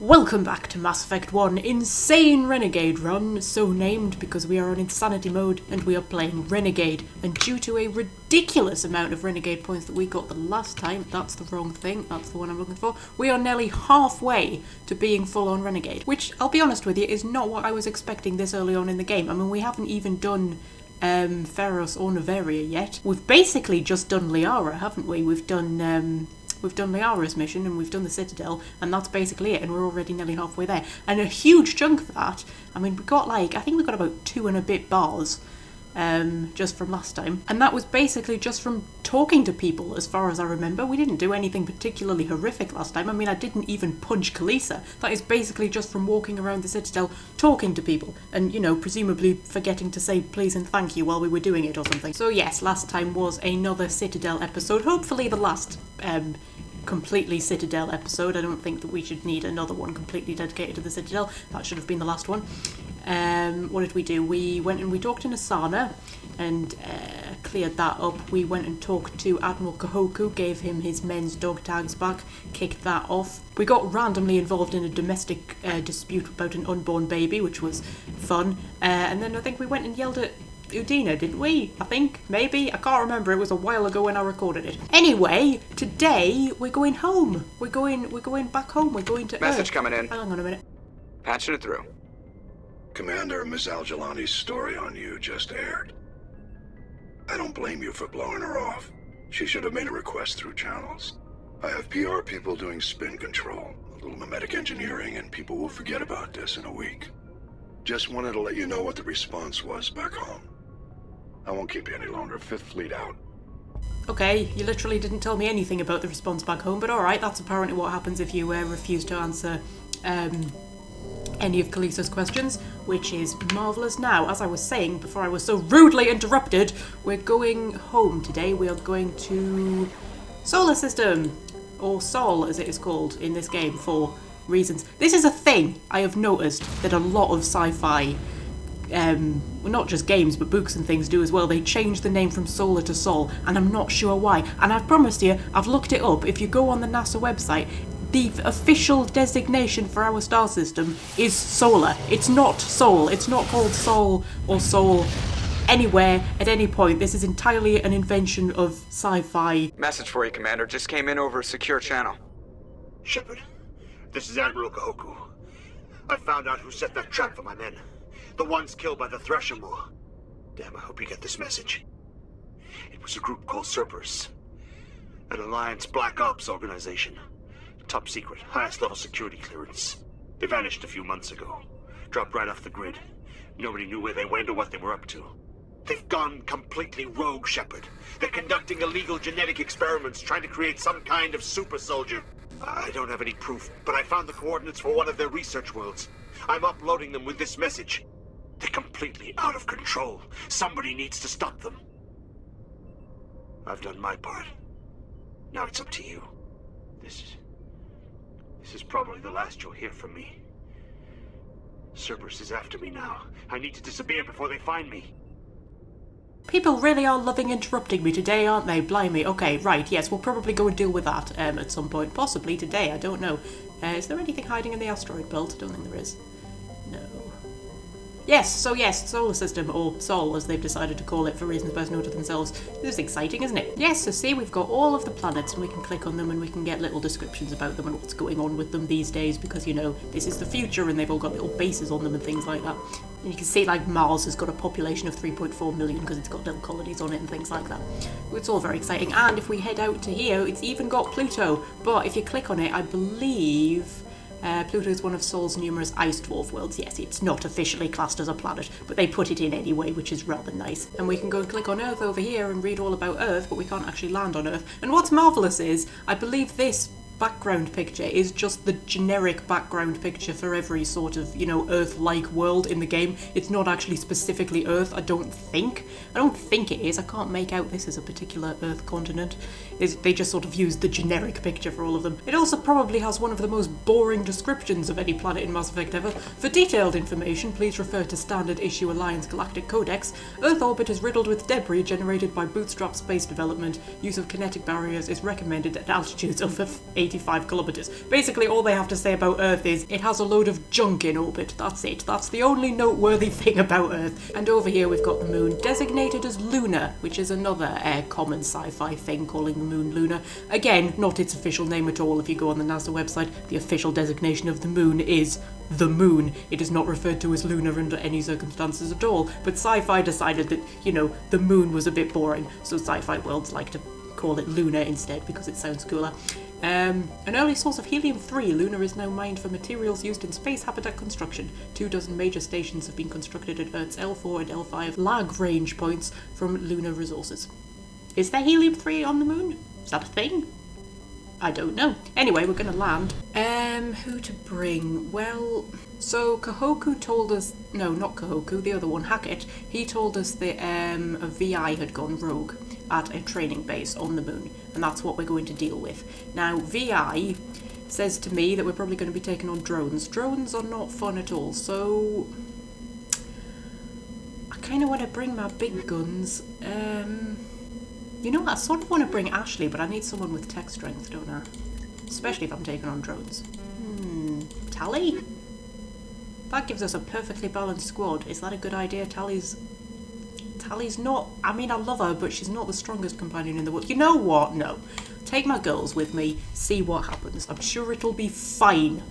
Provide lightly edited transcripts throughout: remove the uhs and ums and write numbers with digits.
Welcome back to Mass Effect 1 Insane Renegade Run, so named because we are on Insanity mode and we are playing Renegade, and due to a ridiculous amount of Renegade points that we got the last time, that's the wrong thing, that's the one I'm looking for, we are nearly halfway to being full-on Renegade, which, I'll be honest with you, is not what I was expecting this early on in the game. I mean, we haven't even done Feros or Noveria yet. We've basically just done Liara, haven't we? We've done Liara's mission and we've done the Citadel, and that's basically it, and we're already nearly halfway there. And a huge chunk of that, I mean, we got I think we got about 2 and a bit bars just from last time. And that was basically just from talking to people, as far as I remember. We didn't do anything particularly horrific last time. I mean, I didn't even punch Kalisa. That is basically just from walking around the Citadel, talking to people, and, you know, presumably forgetting to say please and thank you while we were doing it or something. So yes, last time was another Citadel episode, hopefully the last completely Citadel episode. I don't think that we should need another one completely dedicated to the Citadel. That should have been the last one. What did we do? We went and we talked in Asana and cleared that up. We went and talked to Admiral Kahoku, gave him his men's dog tags back, kicked that off. We got randomly involved in a domestic dispute about an unborn baby, which was fun. And then I think we went and yelled at Udina, didn't we? I think, maybe, I can't remember, it was a while ago when I recorded it. Anyway, today we're going home. We're going back home, we're going to Message Earth. coming in. Hang on a minute. Patching it through. Commander, Miss Al-Jalani's story on you just aired. I don't blame you for blowing her off. She should have made a request through channels. I have PR people doing spin control, a little mimetic engineering, and people will forget about this in a week. Just wanted to let you know what the response was back home. I won't keep you any longer. Fifth Fleet out. Okay, you literally didn't tell me anything about the response back home, but alright, that's apparently what happens if you refuse to answer any of Kalisa's questions, which is marvellous. Now, as I was saying before I was so rudely interrupted, we're going home today. We are going to Solar System, or Sol as it is called in this game for reasons. This is a thing I have noticed that a lot of sci-fi, well, not just games but books and things do as well. They change the name from Solar to Sol, and I'm not sure why. And I've promised you, I've looked it up. If you go on the NASA website, the official designation for our star system is Solar. It's not Sol. It's not called Sol or Sol anywhere at any point. This is entirely an invention of sci-fi. Message for you, Commander. Just came in over a secure channel. Shepard, this is Admiral Kahoku. I found out who set that trap for my men. The ones killed by the Thresher Moor. Damn, I hope you get this message. It was a group called Cerberus. An Alliance Black Ops organization. Top secret, highest level security clearance. They vanished a few months ago. Dropped right off the grid. Nobody knew where they went or what they were up to. They've gone completely rogue, Shepard. They're conducting illegal genetic experiments, trying to create some kind of super soldier. I don't have any proof, but I found the coordinates for one of their research worlds. I'm uploading them with this message. They're completely out of control. Somebody needs to stop them. I've done my part. Now it's up to you. This is probably the last you'll hear from me. Cerberus is after me now. I need to disappear before they find me. People really are loving interrupting me today, aren't they? Blimey. Okay, right, yes, we'll probably go and deal with that at some point. Possibly today, I don't know. Is there anything hiding in the asteroid belt? I don't think there is. No. Yes, Solar System, or Sol as they've decided to call it for reasons best known to themselves. This is exciting, isn't it? Yes, so see, we've got all of the planets and we can click on them and we can get little descriptions about them and what's going on with them these days because, you know, this is the future and they've all got little bases on them and things like that. And you can see, like, Mars has got a population of 3.4 million because it's got little colonies on it and things like that. It's all very exciting. And if we head out to here, it's even got Pluto. But if you click on it, I believe Pluto is one of Sol's numerous ice dwarf worlds. Yes, it's not officially classed as a planet, but they put it in anyway, which is rather nice. And we can go and click on Earth over here and read all about Earth, but we can't actually land on Earth. And what's marvellous is, I believe this background picture is just the generic background picture for every sort of, you know, Earth-like world in the game. It's not actually specifically Earth, I don't think. I don't think it is. I can't make out this as a particular Earth continent. They just sort of used the generic picture for all of them. It also probably has one of the most boring descriptions of any planet in Mass Effect ever. For detailed information, please refer to Standard Issue Alliance Galactic Codex. Earth orbit is riddled with debris generated by bootstrap space development. Use of kinetic barriers is recommended at altitudes over 85 kilometers. Basically, all they have to say about Earth is it has a load of junk in orbit. That's it. That's the only noteworthy thing about Earth. And over here we've got the moon, designated as Luna, which is another common sci-fi thing, calling the moon Luna. Again, not its official name at all. If you go on the NASA website, the official designation of the moon is the moon. It is not referred to as Luna under any circumstances at all, but sci-fi decided that, you know, the moon was a bit boring, so sci-fi worlds like to call it Luna instead because it sounds cooler. An early source of helium-3, Luna is now mined for materials used in space habitat construction. 24 major stations have been constructed at Earth's L4 and L5 lag range points from lunar resources. Is there helium-3 on the moon? Is that a thing? I don't know. Anyway, we're gonna land. Who to bring? Well, so Kahoku told us... No, not Kahoku, the other one, Hackett. He told us that a VI had gone rogue at a training base on the moon, and that's what we're going to deal with. Now, VI says to me that we're probably going to be taking on drones. Drones are not fun at all, so... I kind of want to bring my big guns. You know what, I sort of want to bring Ashley, but I need someone with tech strength, don't I? Especially if I'm taking on drones. Tally? That gives us a perfectly balanced squad. Is that a good idea? Tally's not... I mean, I love her, but she's not the strongest companion in the world. You know what? No. Take my girls with me, see what happens. I'm sure it'll be fine.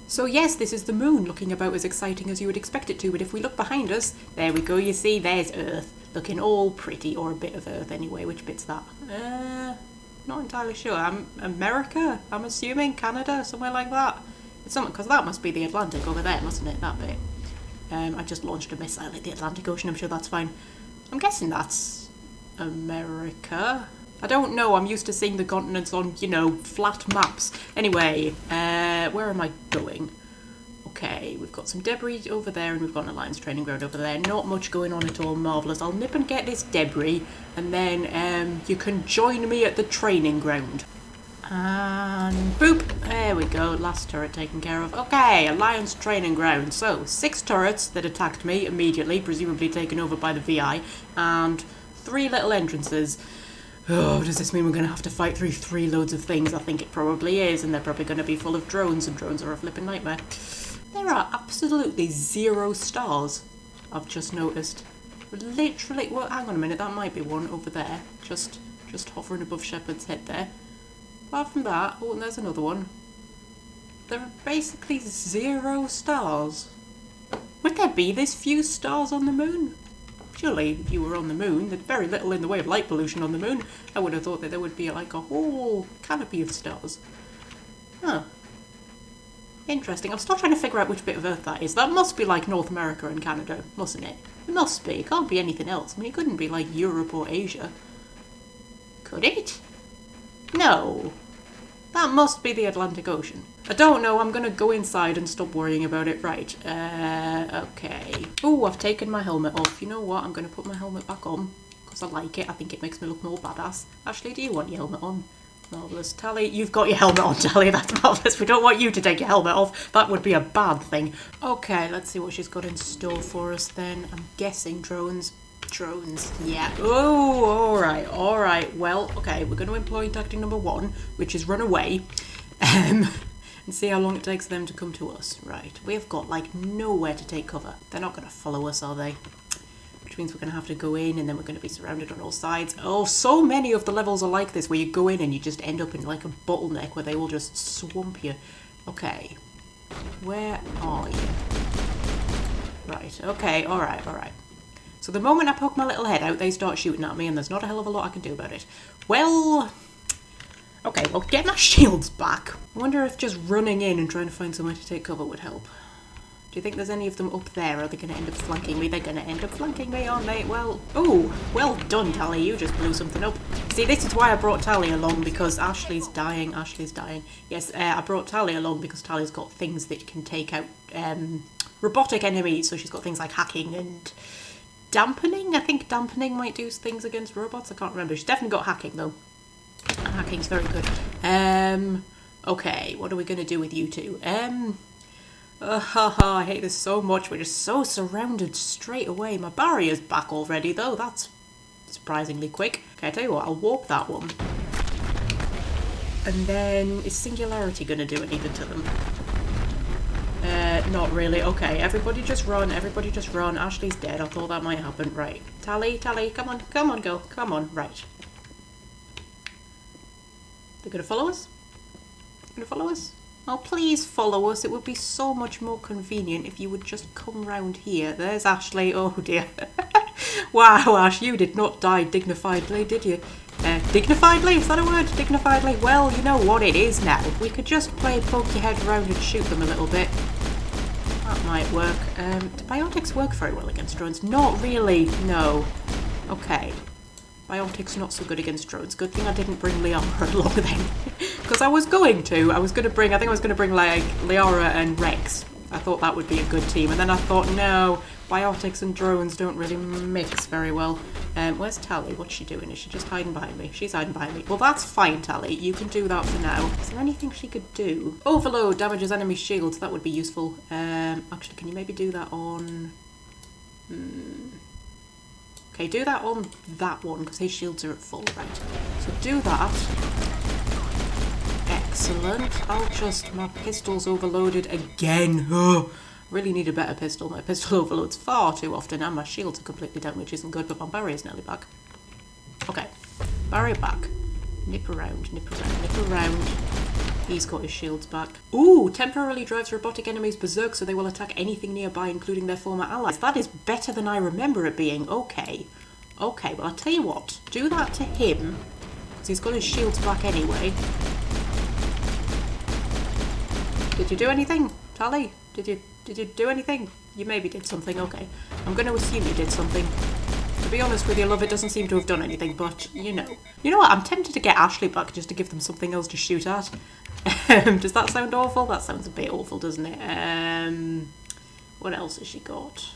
So yes, this is the moon, looking about as exciting as you would expect it to, but if we look behind us, there we go, you see, there's Earth. Looking all pretty, or a bit of Earth anyway. Which bit's that? Not entirely sure. America? I'm assuming? Canada? Somewhere like that? It's something, because that must be the Atlantic over there, mustn't it? That bit. I just launched a missile at the Atlantic Ocean, I'm sure that's fine. I'm guessing that's America. I don't know, I'm used to seeing the continents on, you know, flat maps. Anyway, where am I going? Okay, we've got some debris over there and we've got an Alliance training ground over there. Not much going on at all, marvellous. I'll nip and get this debris and then you can join me at the training ground. And boop! There we go, last turret taken care of. Okay, Alliance training ground. So, 6 turrets that attacked me immediately, presumably taken over by the VI, and 3 little entrances. Oh, does this mean we're going to have to fight through 3 loads of things? I think it probably is, and they're probably going to be full of drones, and drones are a flipping nightmare. There are absolutely 0 stars, I've just noticed. Literally, well, hang on a minute, that might be one over there, just hovering above Shepard's head there. Apart from that, oh, and there's another one. There are basically 0 stars. Would there be this few stars on the moon? Surely, if you were on the moon, there's very little in the way of light pollution on the moon. I would have thought that there would be like a whole canopy of stars. Huh. Interesting. I'm still trying to figure out which bit of Earth that is. That must be like North America and Canada, mustn't it? It must be. It can't be anything else. I mean, it couldn't be like Europe or Asia. Could it? No. That must be the Atlantic Ocean. I don't know, I'm gonna go inside and stop worrying about it. Right, okay. Oh, I've taken my helmet off. You know what, I'm gonna put my helmet back on, because I like it. I think it makes me look more badass. Ashley, do you want your helmet on? Marvellous. Tally, you've got your helmet on, Tally. That's marvellous. We don't want you to take your helmet off. That would be a bad thing. Okay, let's see what she's got in store for us then. I'm guessing drones. Drones, yeah. Oh, alright. Well, okay, we're going to employ tactic number 1, which is run away. And see how long it takes them to come to us. Right, we have got, like, nowhere to take cover. They're not going to follow us, are they? Which means we're going to have to go in and then we're going to be surrounded on all sides. Oh, so many of the levels are like this, where you go in and you just end up in, like, a bottleneck where they will just swamp you. Okay. Where are you? Right, okay, alright. So the moment I poke my little head out, they start shooting at me, and there's not a hell of a lot I can do about it. Well... Okay, well, get my shields back. I wonder if just running in and trying to find somewhere to take cover would help. Do you think there's any of them up there? Are they going to end up flanking me? They're going to end up flanking me, aren't they? Well, oh, well done, Tally. You just blew something up. See, this is why I brought Tally along, because Ashley's dying. Ashley's dying. Yes, I brought Tally along because Tally's got things that can take out robotic enemies. So she's got things like hacking and dampening. I think dampening might do things against robots. I can't remember. She's definitely got hacking, though. And hacking's very good. Okay, what are we going to do with you two? I hate this so much. We're just so surrounded straight away. My barrier's back already, though. That's surprisingly quick. Okay, I tell you what, I'll warp that one. And then, is Singularity going to do anything to them? Not really. Okay, everybody just run. Everybody just run. Ashley's dead. I thought that might happen. Right. Tally, come on. Come on, girl. Come on. Right. They're going to follow us? They're going to follow us? Oh, please follow us. It would be so much more convenient if you would just come round here. There's Ashley. Oh, dear. Wow, Ash, you did not die dignifiedly, did you? Dignifiedly? Is that a word? Dignifiedly? Well, you know what it is now. We could just play poke your head around and shoot them a little bit. That might work. Do biotics work very well against drones? Not really, no. Okay. Biotics not so good against drones. Good thing I didn't bring Liara along then. Because I was going to. I think I was going to bring like Liara and Rex. I thought that would be a good team. And then I thought, no, biotics and drones don't really mix very well. Where's Tally? What's she doing? Is she just hiding behind me? She's hiding behind me. Well, that's fine, Tally. You can do that for now. Is there anything she could do? Overload damages enemy shields. That would be useful. Actually, can you maybe do that on... Okay, do that on that one, because his shields are at full, right. So do that. Excellent. I'll just... My pistol's overloaded again. Oh, really need a better pistol. My pistol overloads far too often, and my shields are completely down, which isn't good, but my barrier's nearly back. Okay. Barrier back. Nip around, nip around, nip around. He's got his shields back. Ooh, temporarily drives robotic enemies berserk so they will attack anything nearby, including their former allies. That is better than I remember it being. Okay. Okay, well, I'll tell you what. Do that to him, because he's got his shields back anyway. Did you do anything, Tally? Did you do anything? You maybe did something, okay. I'm going to assume you did something. To be honest with you, love, it doesn't seem to have done anything, but, you know. You know what, I'm tempted to get Ashley back just to give them something else to shoot at. Does that sound awful? That sounds a bit awful, doesn't it? What else has she got?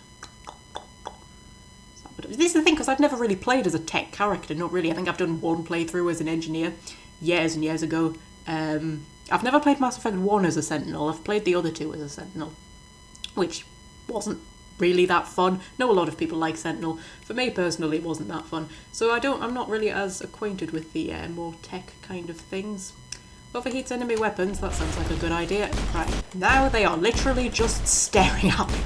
This is the thing, because I've never really played as a tech character, not really. I think I've done one playthrough as an engineer years and years ago. I've never played Mass Effect 1 as a Sentinel. I've played the other two as a Sentinel, which wasn't really that fun. Know a lot of people like Sentinel. For me personally, it wasn't that fun. So I'm not really as acquainted with the more tech kind of things. Overheats enemy weapons, that sounds like a good idea. Right, now they are literally just staring at me.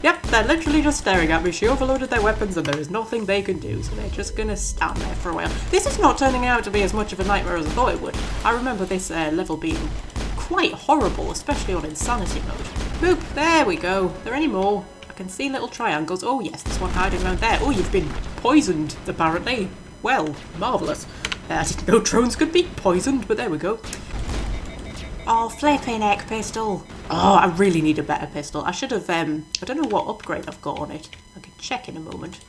Yep, they're literally just staring at me. She overloaded their weapons and there is nothing they can do, so they're just gonna stand there for a while. This is not turning out to be as much of a nightmare as I thought it would. I remember this level being quite horrible, especially on Insanity mode. Boop, there we go. Are there any more? I can see little triangles. Oh yes, there's one hiding around there. Oh, you've been poisoned, apparently. Well, marvellous. I didn't know drones could be poisoned, but there we go. Oh, flipping heck, pistol. Oh, I really need a better pistol. I should have, I don't know what upgrade I've got on it. I can check in a moment.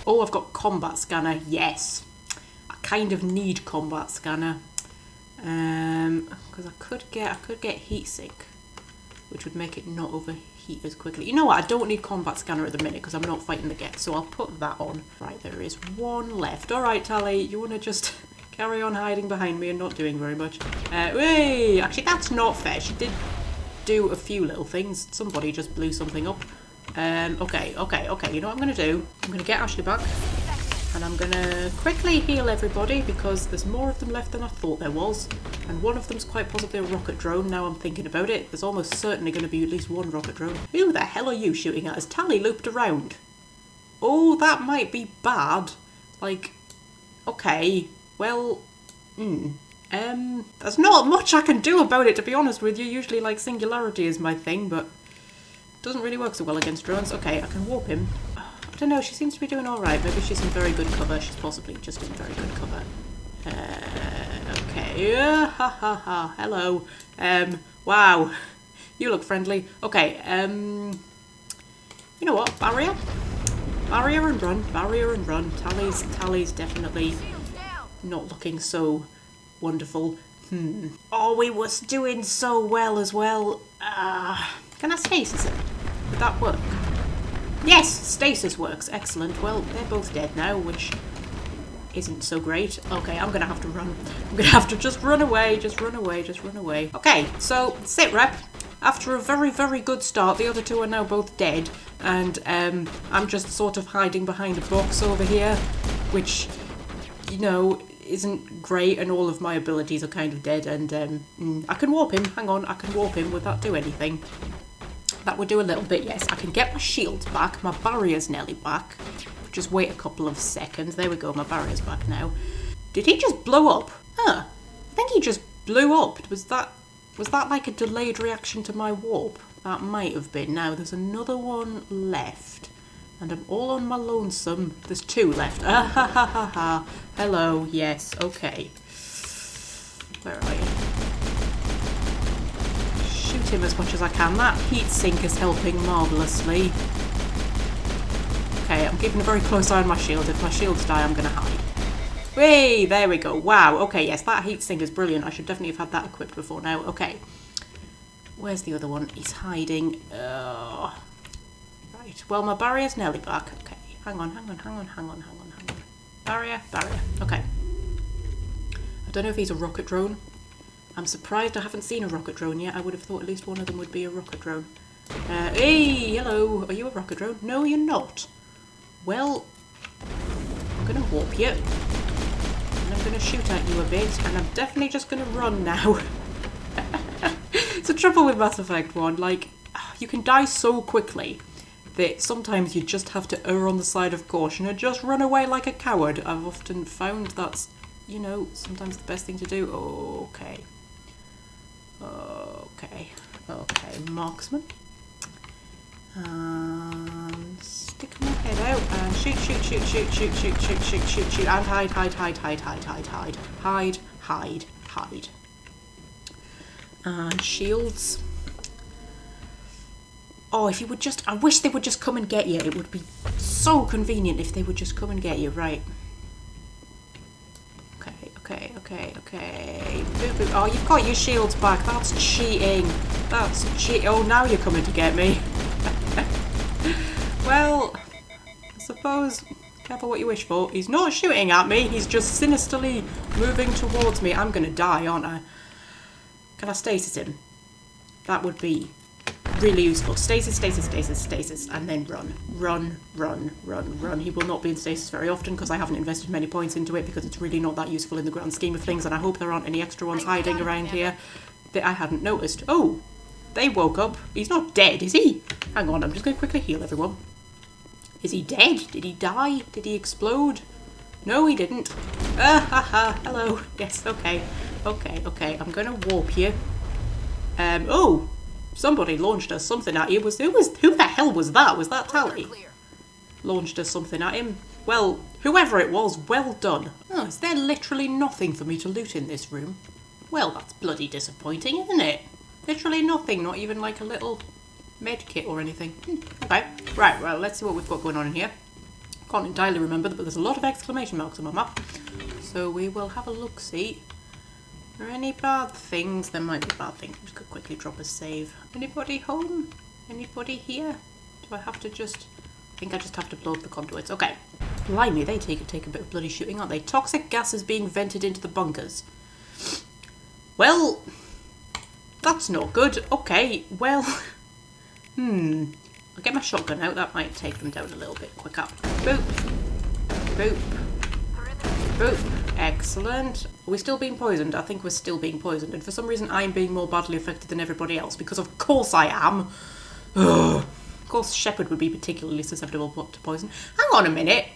Oh, I've got combat scanner. Yes. I kind of need combat scanner. Because I could get heatsink, which would make it not overheat as quickly. You know what? I don't need combat scanner at the minute because I'm not fighting the Geth, so I'll put that on. Right, there is one left. All right, Tally, you want to just carry on hiding behind me and not doing very much? Wait, actually, that's not fair. She did do a few little things. Somebody just blew something up. Okay. You know what I'm going to do? I'm going to get Ashley back. And I'm going to quickly heal everybody because there's more of them left than I thought there was. And one of them's quite possibly a rocket drone, now I'm thinking about it. There's almost certainly going to be at least one rocket drone. Who the hell are you shooting at? Has Tally looped around? Oh, that might be bad. Like, okay, well, there's not much I can do about it, to be honest with you. Usually, like, Singularity is my thing, but it doesn't really work so well against drones. Okay, I can warp him. I don't know, she seems to be doing alright. Maybe she's in very good cover. She's possibly just in very good cover. Okay. Hello. Wow. You look friendly. Okay, you know what? Barrier? Barrier and run. Barrier and run. Tally's definitely not looking so wonderful. Oh, we was doing so well as well. Can I stasis it? Would that work? Yes, stasis works. Excellent. Well, they're both dead now, which isn't so great. Okay, I'm gonna have to run. I'm gonna have to just run away. Just run away. Just run away. Okay, so sit rep. After a very, very good start, the other two are now both dead, and I'm just sort of hiding behind a box over here, which, you know, isn't great, and all of my abilities are kind of dead, and I can warp him. Hang on, I can warp him. Would that do anything? That would do a little bit, yes. I can get my shields back. My barrier's nearly back. Just wait a couple of seconds. There we go, my barrier's back now. Did he just blow up? Huh. I think he just blew up. Was that like a delayed reaction to my warp? That might have been. Now, there's another one left. And I'm all on my lonesome. There's two left. Ah ha ha ha ha. Hello, yes, okay. Where are you? Shoot him as much as I can. That heat sink is helping marvellously. Okay, I'm keeping a very close eye on my shield. If my shields die, I'm gonna hide. Hey, there we go. Wow, okay, yes, that heat sink is brilliant. I should definitely have had that equipped before now. Okay. Where's the other one? He's hiding. Right, well, my barrier's nearly back. Okay, hang on. Barrier. Okay. I don't know if he's a rocket drone. I'm surprised I haven't seen a rocket drone yet. I would have thought at least one of them would be a rocket drone. Hey, hello. Are you a rocket drone? No, you're not. Well, I'm going to warp you. And I'm going to shoot at you a bit. And I'm definitely just going to run now. It's the trouble with Mass Effect 1. Like, you can die so quickly that sometimes you just have to err on the side of caution and just run away like a coward. I've often found that's, you know, sometimes the best thing to do. Okay. Marksman. Stick my head out and shoot, and hide. And shields. Oh, if you would just... I wish they would just come and get you. It would be so convenient if they would just come and get you. Right. Okay. Boop, boop. Oh, you've got your shields back. That's cheating. Oh, now you're coming to get me. Well, I suppose... Careful what you wish for. He's not shooting at me. He's just sinisterly moving towards me. I'm going to die, aren't I? Can I stasis him? That would be really useful. Stasis, and then run. He will not be in stasis very often because I haven't invested many points into it because it's really not that useful in the grand scheme of things, and I hope there aren't any extra ones hiding around here that I hadn't noticed. Oh, they woke up. He's not dead, is he? Hang on, I'm just going to quickly heal everyone. Is he dead? Did he die? Did he explode? No, he didn't. Hello. Yes, okay. I'm going to warp you. Oh! Somebody launched us something at you. Who the hell was that? Was that Tally? Launched us something at him. Well, whoever it was, well done. Oh, is there literally nothing for me to loot in this room? Well, that's bloody disappointing, isn't it? Literally nothing, not even like a little med kit or anything. Okay, right, well, let's see what we've got going on in here. Can't entirely remember, but there's a lot of exclamation marks on my map. So we will have a look-see. Are there any bad things? There might be bad things. I'm just going to quickly drop a save. Anybody home? Anybody here? Do I have to just... I think I just have to blow up the conduits. Okay. Blimey, they take a bit of bloody shooting, aren't they? Toxic gases being vented into the bunkers. Well, that's not good. Okay, well... I'll get my shotgun out. That might take them down a little bit quicker. Boop. Boop. Boop. Excellent. Are we still being poisoned? I think we're still being poisoned. And for some reason, I'm being more badly affected than everybody else. Because of course I am. Ugh. Of course, Shepard would be particularly susceptible to poison. Hang on a minute.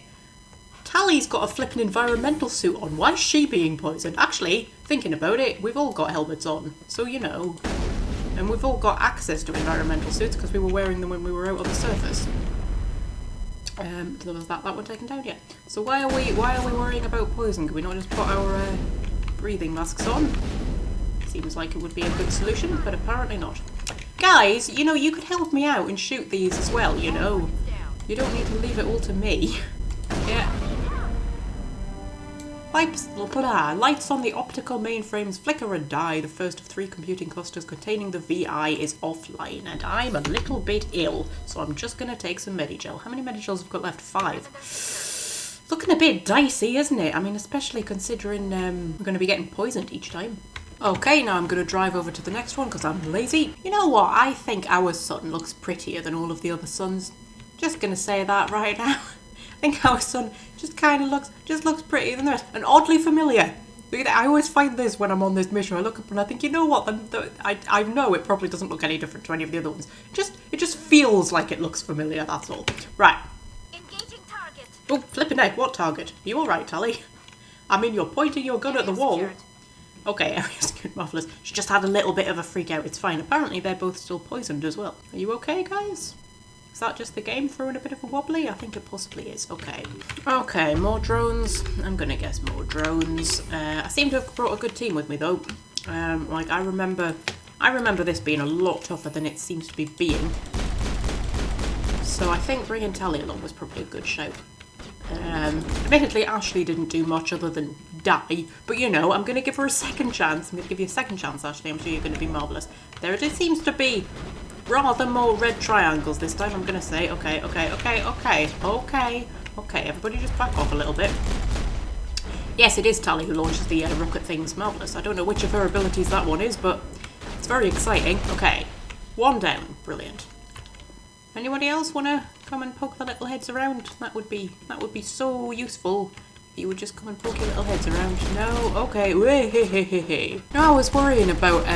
Tally's got a flippin' environmental suit on. Why is she being poisoned? Actually, thinking about it, we've all got helmets on. So, you know. And we've all got access to environmental suits because we were wearing them when we were out on the surface. Was that one taken down yet? So why are we worrying about poison? Can we not just put our breathing masks on? Seems like it would be a good solution, but apparently not. Guys, you know, you could help me out and shoot these as well, you know. You don't need to leave it all to me. Yeah. Lights on the optical mainframes flicker and die. The first of 3 computing clusters containing the VI is offline, and I'm a little bit ill, so I'm just going to take some Medigel. How many Medigels have we got left? 5. Looking a bit dicey, isn't it? I mean, especially considering we're going to be getting poisoned each time. Okay, now I'm going to drive over to the next one because I'm lazy. You know what? I think our sun looks prettier than all of the other suns. Just going to say that right now. I think our sun just kind of looks prettier than the rest, and oddly familiar. I always find this when I'm on this mission. I look up and I think, you know what? I know it probably doesn't look any different to any of the other ones. It just feels like it looks familiar. That's all. Right. Engaging target. Oh, flipping heck! What target? Are you all right, Tally? I mean, you're pointing your gun at the wall. Secured. Okay, area's good, marvellous. She just had a little bit of a freak out. It's fine. Apparently, they're both still poisoned as well. Are you okay, guys? Is that just the game throwing a bit of a wobbly? I think it possibly is. Okay. Okay, more drones. I'm gonna guess more drones. I seem to have brought a good team with me, though. Like, I remember this being a lot tougher than it seems to be being. So I think bringing Tally along was probably a good shout. Admittedly, Ashley didn't do much other than die, but you know, I'm going to give her a second chance. I'm going to give you a second chance, Ashley. I'm sure you're going to be marvellous. There it seems to be rather more red triangles this time, I'm going to say. Okay. Everybody just back off a little bit. Yes, it is Tally who launches the rocket things. Marvellous. I don't know which of her abilities that one is, but it's very exciting. Okay. 1 down. Brilliant. Anybody else want to come and poke the little heads around? That would be so useful. If you would just come and poke your little heads around. No? Okay. No, I was worrying about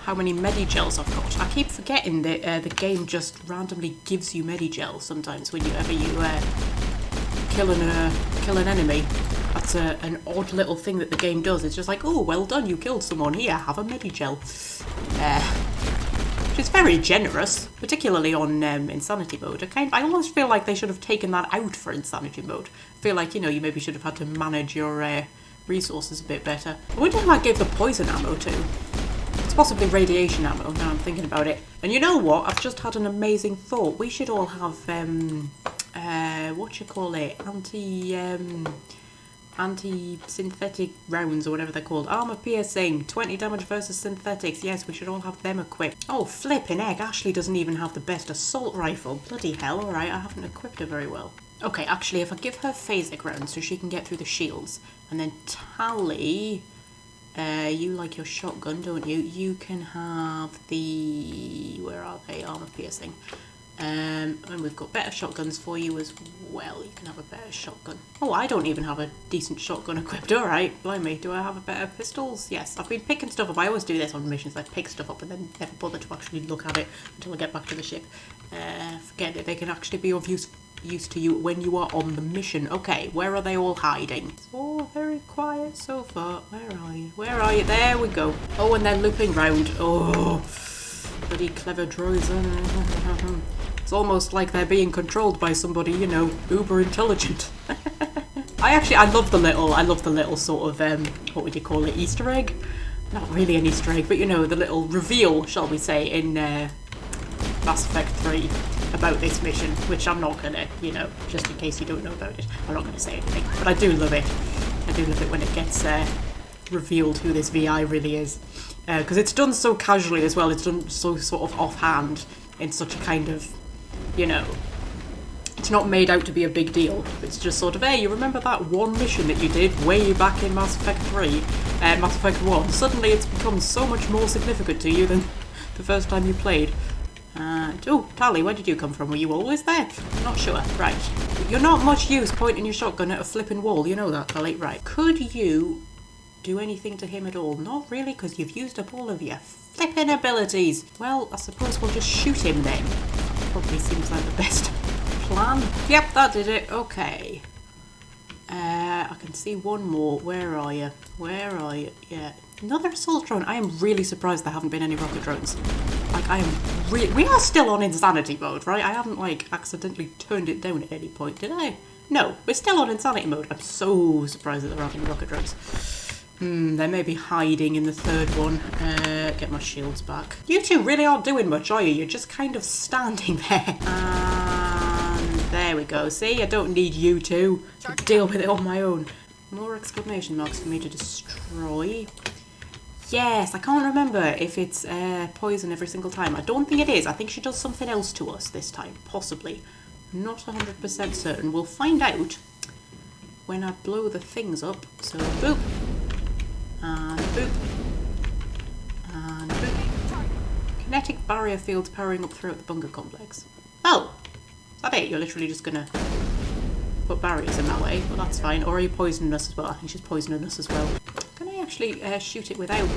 how many Medigels I've got. I keep forgetting that the game just randomly gives you Medigel sometimes whenever you kill an enemy. That's an odd little thing that the game does. It's just like, oh, well done, you killed someone. Here, have a Medigel. It's very generous, particularly on Insanity mode. I almost feel like they should have taken that out for Insanity mode. I feel like, you know, you maybe should have had to manage your resources a bit better. I wonder who I gave the poison ammo to. It's possibly radiation ammo, now I'm thinking about it. And you know what? I've just had an amazing thought. We should all have, anti-synthetic rounds or whatever they're called. Armor piercing, 20 damage versus synthetics. Yes, we should all have them equipped. Oh, flipping egg. Ashley doesn't even have the best assault rifle. Bloody hell, alright, I haven't equipped her very well. Okay, actually, if I give her phasic rounds so she can get through the shields, and then Tally, you like your shotgun, don't you? You can have the... where are they? Armor piercing. And we've got better shotguns for you as well. You can have a better shotgun. Oh, I don't even have a decent shotgun equipped. Alright, blimey. Do I have a better pistols? Yes, I've been picking stuff up. I always do this on missions. I pick stuff up and then never bother to actually look at it until I get back to the ship. Forget that they can actually be of use to you when you are on the mission. Okay, where are they all hiding? It's all very quiet so far. Where are you? Where are you? There we go. Oh, and they're looping round. Oh, bloody clever droids. It's almost like they're being controlled by somebody, you know, uber intelligent. I love the little sort of, what would you call it, Easter egg? Not really an Easter egg, but you know, the little reveal, shall we say, in Mass Effect 3 about this mission, which I'm not gonna, you know, just in case you don't know about it, I'm not gonna say anything. But I do love it. I do love it when it gets revealed who this VI really is. Because it's done so casually as well, it's done so sort of offhand in such a kind of, you know, it's not made out to be a big deal. It's just sort of, hey, you remember that one mission that you did way back in Mass Effect 3, Mass Effect 1? Suddenly it's become so much more significant to you than the first time you played. Oh, Tally, where did you come from? Were you always there? I'm not sure. Right. You're not much use pointing your shotgun at a flipping wall, you know that, Tally? Right. Could you do anything to him at all? Not really, because you've used up all of your flipping abilities. Well, I suppose we'll just shoot him then. Probably seems like the best plan. Yep, that did it. Okay. I can see one more. Where are you? Where are you? Yeah. Another assault drone. I am really surprised there haven't been any rocket drones. Like, I am we are still on insanity mode, right? I haven't, like, accidentally turned it down at any point, did I? No, we're still on insanity mode. I'm so surprised that there aren't any rocket drones. They may be hiding in the third one. Get my shields back. You two really aren't doing much, are you? You're just kind of standing there. And there we go. See, I don't need you two to deal with it on my own. More exclamation marks for me to destroy. Yes, I can't remember if it's poison every single time. I don't think it is. I think she does something else to us this time. Possibly. Not 100% certain. We'll find out when I blow the things up. So, boop. And boop. And boop. Kinetic barrier fields powering up throughout the bunker complex. Oh! Is that it? You're literally just gonna put barriers in that way? Well, that's fine. Or are you poisoning us as well? I think she's poisoning us as well. Can I actually shoot it without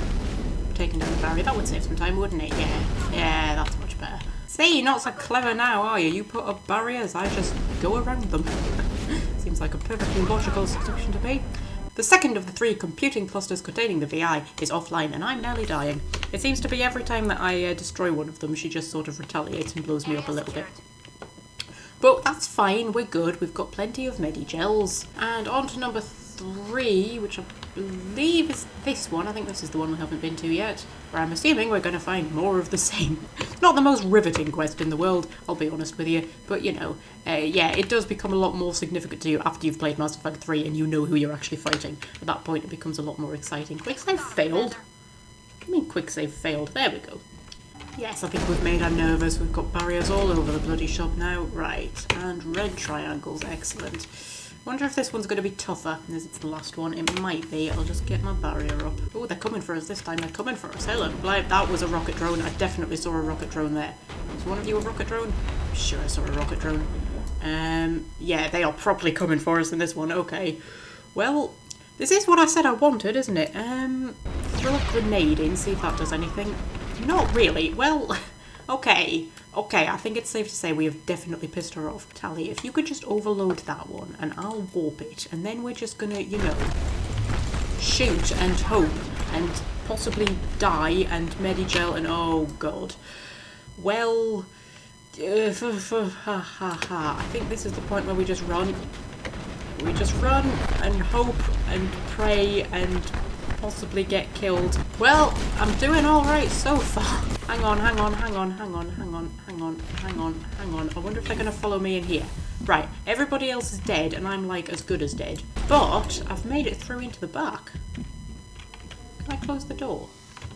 taking down the barrier? That would save some time, wouldn't it? Yeah. Yeah, that's much better. See, you're not so clever now, are you? You put up barriers, I just go around them. Seems like a perfectly logical solution to me. The second of the 3 computing clusters containing the VI is offline and I'm nearly dying. It seems to be every time that I destroy one of them, she just sort of retaliates and blows me up a little bit. But that's fine, we're good, we've got plenty of Medi-gels. And on to number 3, which I believe is this one. I think this is the one we haven't been to yet, where I'm assuming we're going to find more of the same. Not the most riveting quest in the world, I'll be honest with you, but you know, yeah, it does become a lot more significant to you after you've played Mass Effect 3 and you know who you're actually fighting. At that point it becomes a lot more exciting. Quick save failed? What do you mean quick save failed? There we go. Yes, I think we've made her nervous. We've got barriers all over the bloody shop now. Right, and red triangles, excellent. Wonder if this one's going to be tougher, as it's the last one. It might be. I'll just get my barrier up. Oh, they're coming for us this time. They're coming for us. Helen, Blythe, that was a rocket drone. I definitely saw a rocket drone there. Was one of you a rocket drone? I'm sure I saw a rocket drone. Yeah, they are properly coming for us in this one. Okay. Well, this is what I said I wanted, isn't it? Throw a grenade in, see if that does anything. Not really. Well, okay. Okay, I think it's safe to say we have definitely pissed her off. Tally, if you could just overload that one and I'll warp it, and then we're just gonna, you know, shoot and hope and possibly die and Medi-gel and oh god. Well, I think this is the point where we just run. We just run and hope and pray and possibly get killed. Well, I'm doing alright so far. Hang on. I wonder if they're going to follow me in here. Right, everybody else is dead and I'm like as good as dead. But I've made it through into the back. Can I close the door?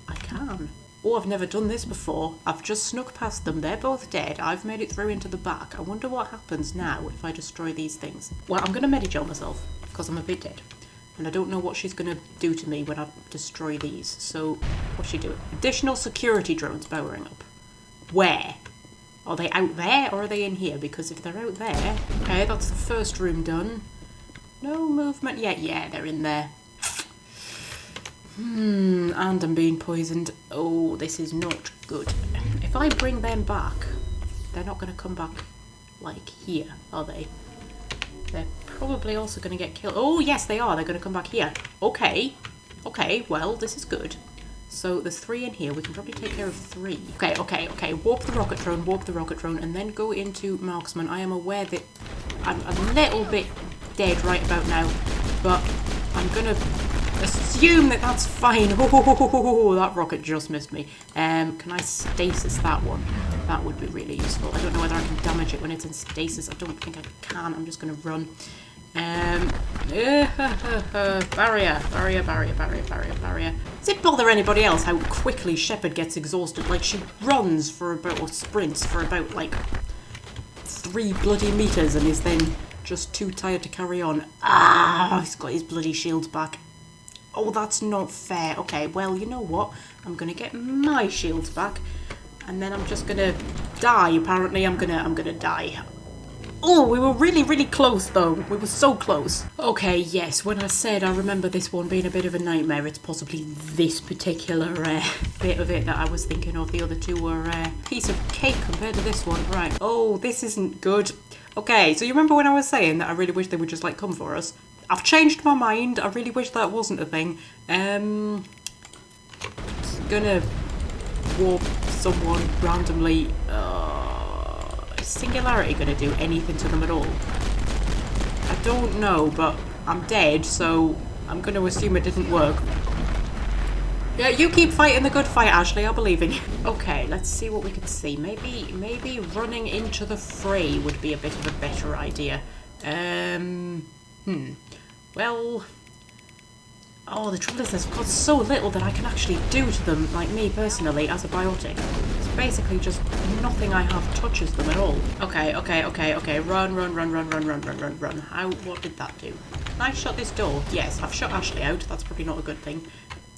I can. Oh, I've never done this before. I've just snuck past them. They're both dead. I've made it through into the back. I wonder what happens now if I destroy these things. Well, I'm going to Medi-gel myself because I'm a bit dead. And I don't know what she's going to do to me when I destroy these. So, what's she doing? Additional security drones powering up. Where? Are they out there or are they in here? Because if they're out there... Okay, that's the first room done. No movement yet. Yeah, they're in there. And I'm being poisoned. Oh, this is not good. If I bring them back, they're not going to come back, like, here, are they? They're probably also going to get killed. Oh, yes, they are. They're going to come back here. Okay. Okay, well, this is good. So there's 3 in here. We can probably take care of 3. Okay. Warp the rocket drone, and then go into marksman. I am aware that I'm a little bit dead right about now, but I'm going to assume that that's fine. Oh, that rocket just missed me. Can I stasis that one? That would be really useful. I don't know whether I can damage it when it's in stasis. I don't think I can. I'm just going to run. Barrier. Does it bother anybody else how quickly Shepard gets exhausted? Like, she runs for about, or sprints for about, like, 3 bloody meters and is then just too tired to carry on. Ah, he's got his bloody shields back. Oh, that's not fair. Okay, well, you know what? I'm gonna get my shields back, and then I'm just gonna die. Apparently, I'm gonna die. Oh, we were really, really close, though. We were so close. Okay, yes, when I said I remember this one being a bit of a nightmare, it's possibly this particular bit of it that I was thinking of. The other 2 were a piece of cake compared to this one. Right. Oh, this isn't good. Okay, so you remember when I was saying that I really wish they would just, like, come for us? I've changed my mind. I really wish that wasn't a thing. Gonna warp someone randomly. Is Singularity gonna do anything to them at all? I don't know, but I'm dead, so I'm going to assume it didn't work. Yeah, you keep fighting the good fight, Ashley. I believe in you. Okay, let's see what we can see. Maybe running into the fray would be a bit of a better idea. Well... Oh, the trouble is I've got so little that I can actually do to them, like me personally, as a biotic. It's basically just nothing I have touches them at all. Okay. Run. What did that do? Can I shut this door? Yes, I've shut Ashley out. That's probably not a good thing.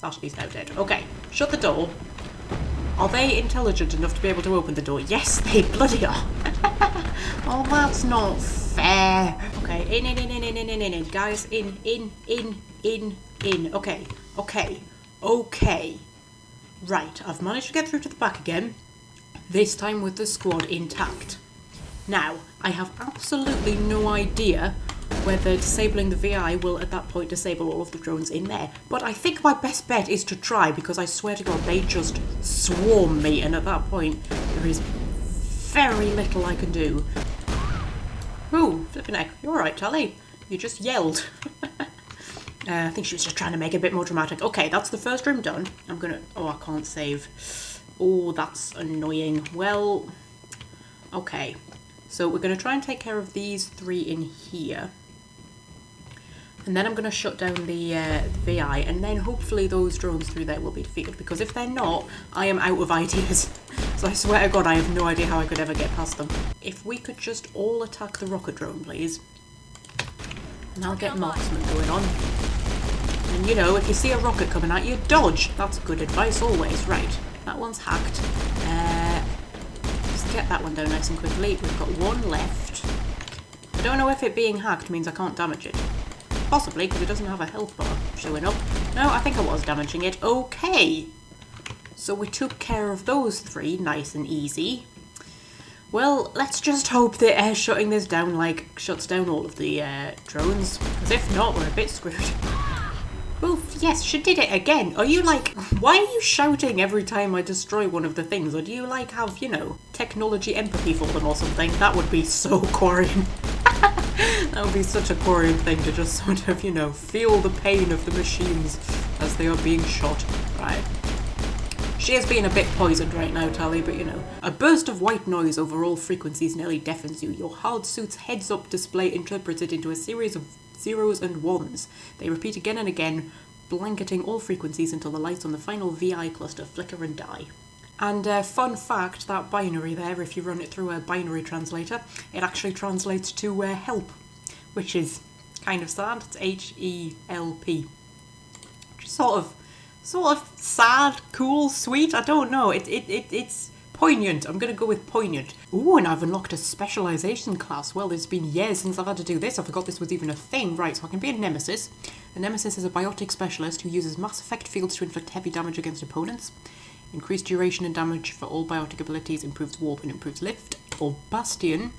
Ashley's now dead. Okay, shut the door. Are they intelligent enough to be able to open the door? Yes, they bloody are. Oh, that's not fair. Okay, in. Guys, in. Okay. Right, I've managed to get through to the back again. This time with the squad intact. Now, I have absolutely no idea whether disabling the VI will at that point disable all of the drones in there. But I think my best bet is to try, because I swear to God they just swarm me, and at that point there is very little I can do. Ooh, flipping heck, you're alright, Tally. You just yelled. I think she was just trying to make it a bit more dramatic. Okay, that's the first room done. I'm gonna... Oh, I can't save. Oh, that's annoying. Well, okay. So we're going to try and take care of these 3 in here. And then I'm going to shut down the VI, and then hopefully those drones through there will be defeated, because if they're not, I am out of ideas. So I swear to God, I have no idea how I could ever get past them. If we could just all attack the rocket drone, please. And I'll get marksman going on. And you know, if you see a rocket coming at you, dodge. That's good advice always. Right, that one's hacked. Just get that one down nice and quickly. We've got one left. I don't know if it being hacked means I can't damage it. Possibly, because it doesn't have a health bar showing up. No, I think I was damaging it. Okay. So we took care of those 3 nice and easy. Well, let's just hope that shutting this down, shuts down all of the drones. Because if not, we're a bit screwed. Oof, yes, she did it again. Are you why are you shouting every time I destroy one of the things? Or do you have, technology empathy for them or something? That would be so Quarian. That would be such a Quarian thing to just sort of, feel the pain of the machines as they are being shot. Right. She is being a bit poisoned right now, Tally, but A burst of white noise over all frequencies nearly deafens you. Your hard suit's heads-up display interprets it into a series of zeros and ones. They repeat again and again, blanketing all frequencies until the lights on the final VI cluster flicker and die. And fun fact, that binary there, if you run it through a binary translator, it actually translates to help, which is kind of sad. It's H-E-L-P. Sort of sad, cool, sweet. I don't know. It's poignant. I'm going to go with poignant. Ooh, and I've unlocked a specialization class. Well, it's been years since I've had to do this. I forgot this was even a thing. Right, so I can be a Nemesis. A Nemesis is a biotic specialist who uses mass effect fields to inflict heavy damage against opponents. Increased duration and damage for all biotic abilities, improves warp and improves lift. Or Bastion.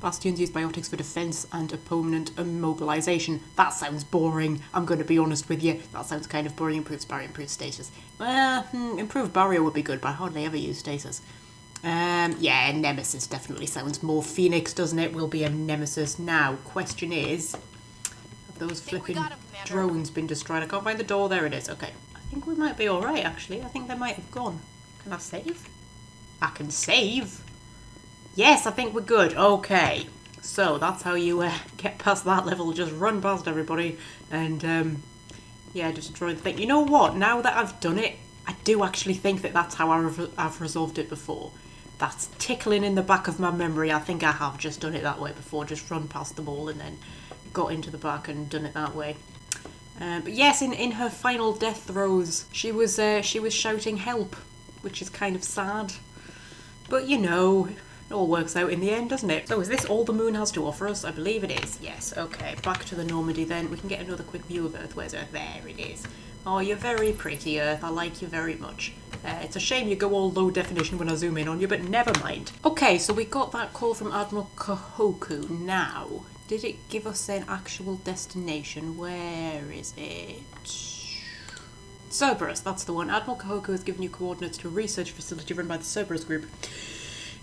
Bastions use biotics for defense and opponent immobilization. That sounds boring. I'm going to be honest with you. That sounds kind of boring. Improves barrier, improves stasis. Improved barrier would be good, but I hardly ever use stasis. Yeah, Nemesis definitely sounds more Phoenix, doesn't it? We'll be a Nemesis. Now, question is, have those flipping drones been destroyed? I can't find the door. There it is. Okay. I think we might be alright, actually. I think they might have gone. Can I save? I can save. Yes, I think we're good. Okay. So, that's how you get past that level. Just run past everybody and, yeah, destroy the thing. You know what? Now that I've done it, I do actually think that that's how I've resolved it before. That's tickling in the back of my memory. I think I have just done it that way before. Just run past them all and then got into the back and done it that way. But yes, in her final death throes, she was shouting help, which is kind of sad. But it all works out in the end, doesn't it? So is this all the moon has to offer us? I believe it is. Yes, okay. Back to the Normandy then. We can get another quick view of Earth. Where's Earth? There it is. Oh, you're very pretty, Earth. I like you very much. It's a shame you go all low definition when I zoom in on you, but never mind. Okay, so we got that call from Admiral Kahoku. Now, did it give us an actual destination? Where is it? Cerberus, that's the one. Admiral Kahoku has given you coordinates to a research facility run by the Cerberus group.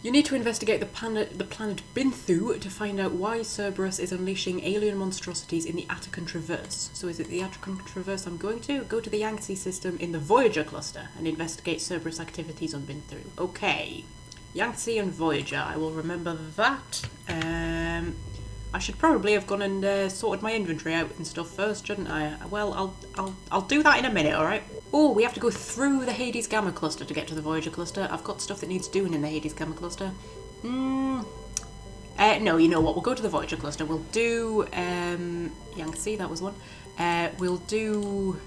You need to investigate the planet Binthu to find out why Cerberus is unleashing alien monstrosities in the Attican Traverse. So is it the Attican Traverse I'm going to? Go to the Yangtze system in the Voyager cluster and investigate Cerberus activities on Binthu. Okay. Yangtze and Voyager, I will remember that. I should probably have gone and sorted my inventory out and stuff first, shouldn't I? Well, I'll do that in a minute, alright? Oh, we have to go through the Hades Gamma cluster to get to the Voyager cluster. I've got stuff that needs doing in the Hades Gamma cluster. No, you know what? We'll go to the Voyager cluster. We'll do Yangtze, that was one. We'll do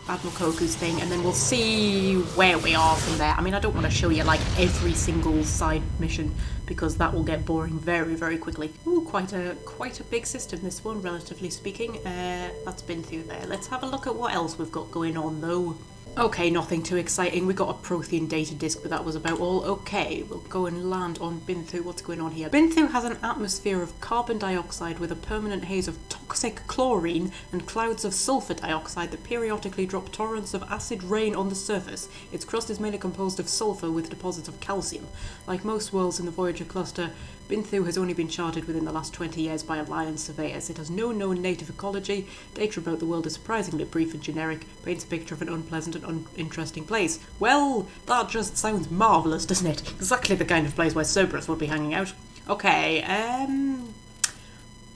Admiral Koku's thing, and then we'll see where we are from there. I mean, I don't want to show you like every single side mission because that will get boring very, very quickly. Ooh, quite a big system, this one, relatively speaking. That's been through there. Let's have a look at what else we've got going on, though. Okay, nothing too exciting. We got a Prothean data disk, but that was about all. Okay, we'll go and land on Binthu. What's going on here? Binthu has an atmosphere of carbon dioxide with a permanent haze of toxic chlorine and clouds of sulfur dioxide that periodically drop torrents of acid rain on the surface. Its crust is mainly composed of sulfur with deposits of calcium. Like most worlds in the Voyager cluster, Binthu has only been charted within the last 20 years by Alliance surveyors. It has no known native ecology. Data about the world is surprisingly brief and generic, paints a picture of an unpleasant and uninteresting place. Well, that just sounds marvellous, doesn't it? Exactly the kind of place where Cerberus would be hanging out. Okay,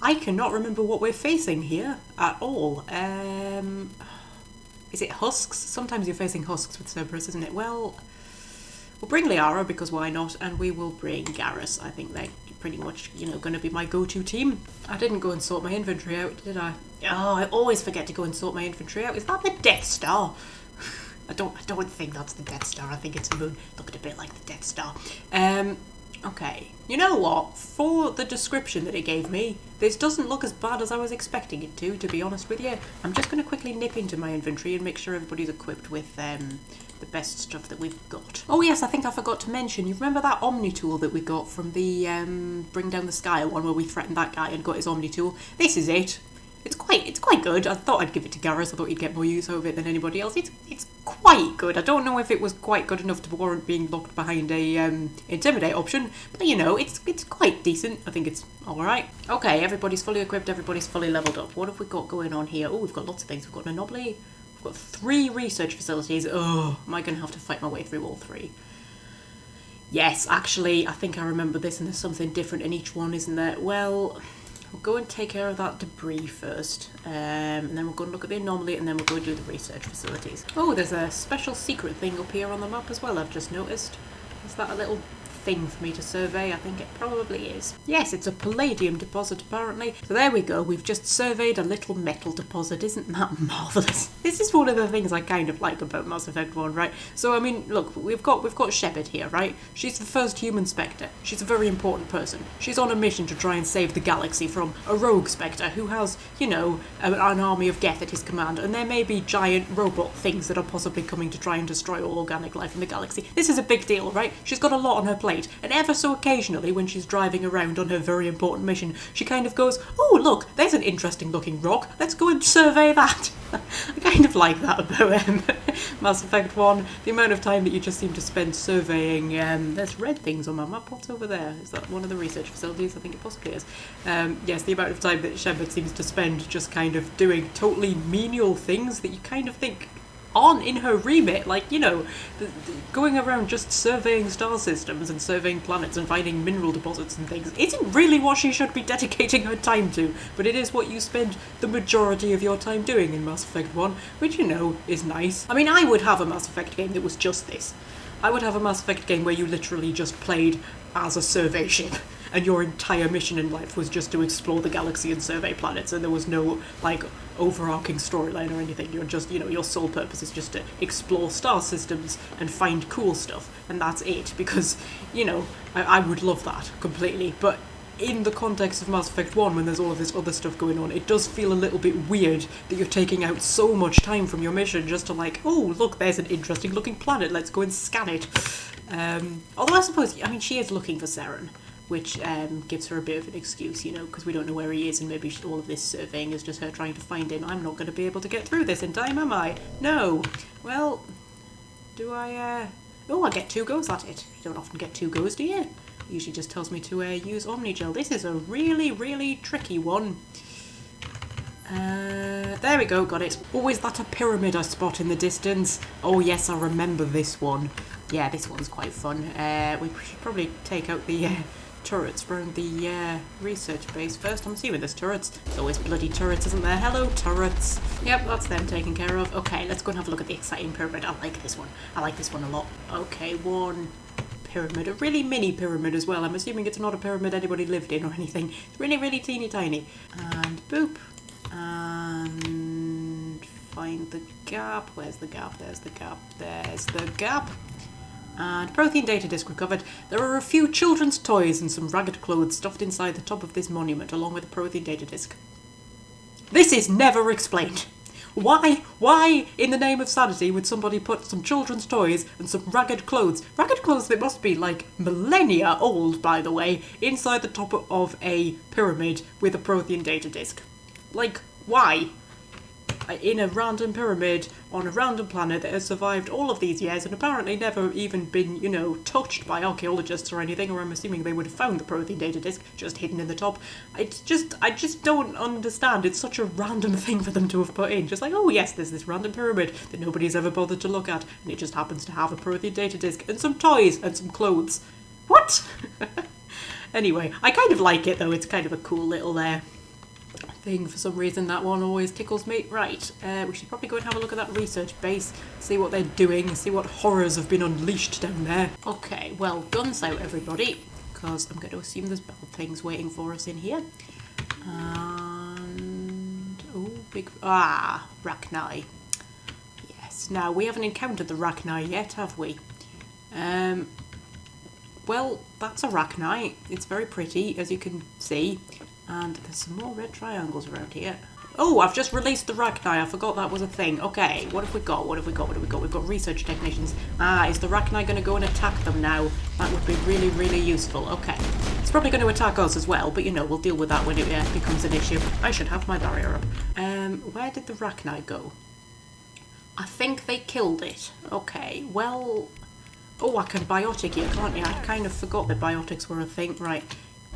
I cannot remember what we're facing here at all. Is it husks? Sometimes you're facing husks with Cerberus, isn't it? Well, we'll bring Liara, because why not? And we will bring Garrus. I think they're pretty much, going to be my go-to team. I didn't go and sort my inventory out, did I? Oh, I always forget to go and sort my inventory out. Is that the Death Star? I don't think that's the Death Star. I think it's a moon. Looked a bit like the Death Star. Okay. You know what? For the description that it gave me, this doesn't look as bad as I was expecting it to be honest with you. I'm just going to quickly nip into my inventory and make sure everybody's equipped with the best stuff that we've got. Oh yes, I think I forgot to mention, you remember that Omni tool that we got from the Bring Down the Sky one where we threatened that guy and got his Omni tool? This is it. It's quite good. I thought I'd give it to Garrus. I thought he'd get more use out of it than anybody else. It's quite good. I don't know if it was quite good enough to warrant being locked behind a intimidate option, but it's quite decent. I think it's alright. Okay, everybody's fully equipped, everybody's fully leveled up. What have we got going on here? Oh, we've got lots of things. We've got an anomaly. We've got 3 research facilities. Oh, am I going to have to fight my way through all 3? Yes, actually, I think I remember this, and there's something different in each one, isn't there? Well, we'll go and take care of that debris first, and then we'll go and look at the anomaly, and then we'll go and do the research facilities. Oh, there's a special secret thing up here on the map as well, I've just noticed. Is that a little thing for me to survey? I think it probably is. Yes, it's a palladium deposit apparently. So there we go, we've just surveyed a little metal deposit. Isn't that marvellous? This is one of the things I kind of like about Mass Effect 1, right? So I mean, look, we've got Shepard here, right? She's the first human Spectre. She's a very important person. She's on a mission to try and save the galaxy from a rogue Spectre who has, an army of Geth at his command, and there may be giant robot things that are possibly coming to try and destroy all organic life in the galaxy. This is a big deal, right? She's got a lot on her plate. And ever so occasionally, when she's driving around on her very important mission, she kind of goes, oh look, there's an interesting looking rock, let's go and survey that. I kind of like that about Mass Effect 1, the amount of time that you just seem to spend surveying. There's red things on my map. What's over there? Is that one of the research facilities? I think it possibly is. Yes, the amount of time that Shepard seems to spend just kind of doing totally menial things that you kind of think aren't in her remit, like, going around just surveying star systems and surveying planets and finding mineral deposits and things isn't really what she should be dedicating her time to, but it is what you spend the majority of your time doing in Mass Effect 1, which, is nice. I mean, I would have a Mass Effect game that was just this. I would have a Mass Effect game where you literally just played as a survey ship, and your entire mission in life was just to explore the galaxy and survey planets, and there was no, overarching storyline or anything. You're just, your sole purpose is just to explore star systems and find cool stuff, and that's it, because, I would love that completely, but in the context of Mass Effect 1, when there's all of this other stuff going on, it does feel a little bit weird that you're taking out so much time from your mission just to oh, look, there's an interesting looking planet, let's go and scan it. Although I suppose, she is looking for Saren, which gives her a bit of an excuse, because we don't know where he is, and maybe all of this surveying is just her trying to find him. I'm not going to be able to get through this in time, am I? No. Well, do I, Oh, I get 2 goes at it. You don't often get 2 goes, do you? Usually just tells me to use Omnigel. This is a really, really tricky one. There we go, got it. Oh, is that a pyramid I spot in the distance? Oh yes, I remember this one. Yeah, this one's quite fun. We should probably take out the turrets around the research base first. I'm assuming there's turrets. There's always bloody turrets, isn't there? Hello, turrets. Yep, that's them taken care of. Okay, let's go and have a look at the exciting pyramid. I like this one. I like this one a lot. Okay, one pyramid. A really mini pyramid as well. I'm assuming it's not a pyramid anybody lived in or anything. It's really, really teeny tiny. And boop. And find the gap. Where's the gap? There's the gap. There's the gap. And Prothean data disk recovered. There are a few children's toys and some ragged clothes stuffed inside the top of this monument, along with a Prothean data disk. This is never explained. Why, in the name of sanity, would somebody put some children's toys and some ragged clothes that must be like millennia old, by the way, inside the top of a pyramid with a Prothean data disk? Like, why? In a random pyramid on a random planet that has survived all of these years and apparently never even been, you know, touched by archaeologists or anything, or I'm assuming they would have found the Prothean data disk just hidden in the top. I just don't understand. It's such a random thing for them to have put in. Just like, oh yes, there's this random pyramid that nobody's ever bothered to look at, and it just happens to have a Prothean data disk and some toys and some clothes. What? Anyway, I kind of like it though. It's kind of a cool little thing for some reason. That one always tickles me. Right, we should probably go and have a look at that research base, see what they're doing, see what horrors have been unleashed down there. Okay, well, guns out everybody, because I'm going to assume there's bad things waiting for us in here. And oh, Rachni. Yes, now we haven't encountered the Rachni yet, have we? Well, that's a Rachni. It's very pretty, as you can see. And there's some more red triangles around here. Oh, I've just released the Rachni. I forgot that was a thing. Okay, what have we got? What have we got? What have we got? We've got research technicians. Is the Rachni going to go and attack them now? That would be really, really useful. Okay. It's probably going to attack us as well, but you know, we'll deal with that when it becomes an issue. I should have my barrier up. Where did the Rachni go? I think they killed it. Okay, well... Oh, I can biotic you, can't you? I kind of forgot that biotics were a thing. Right.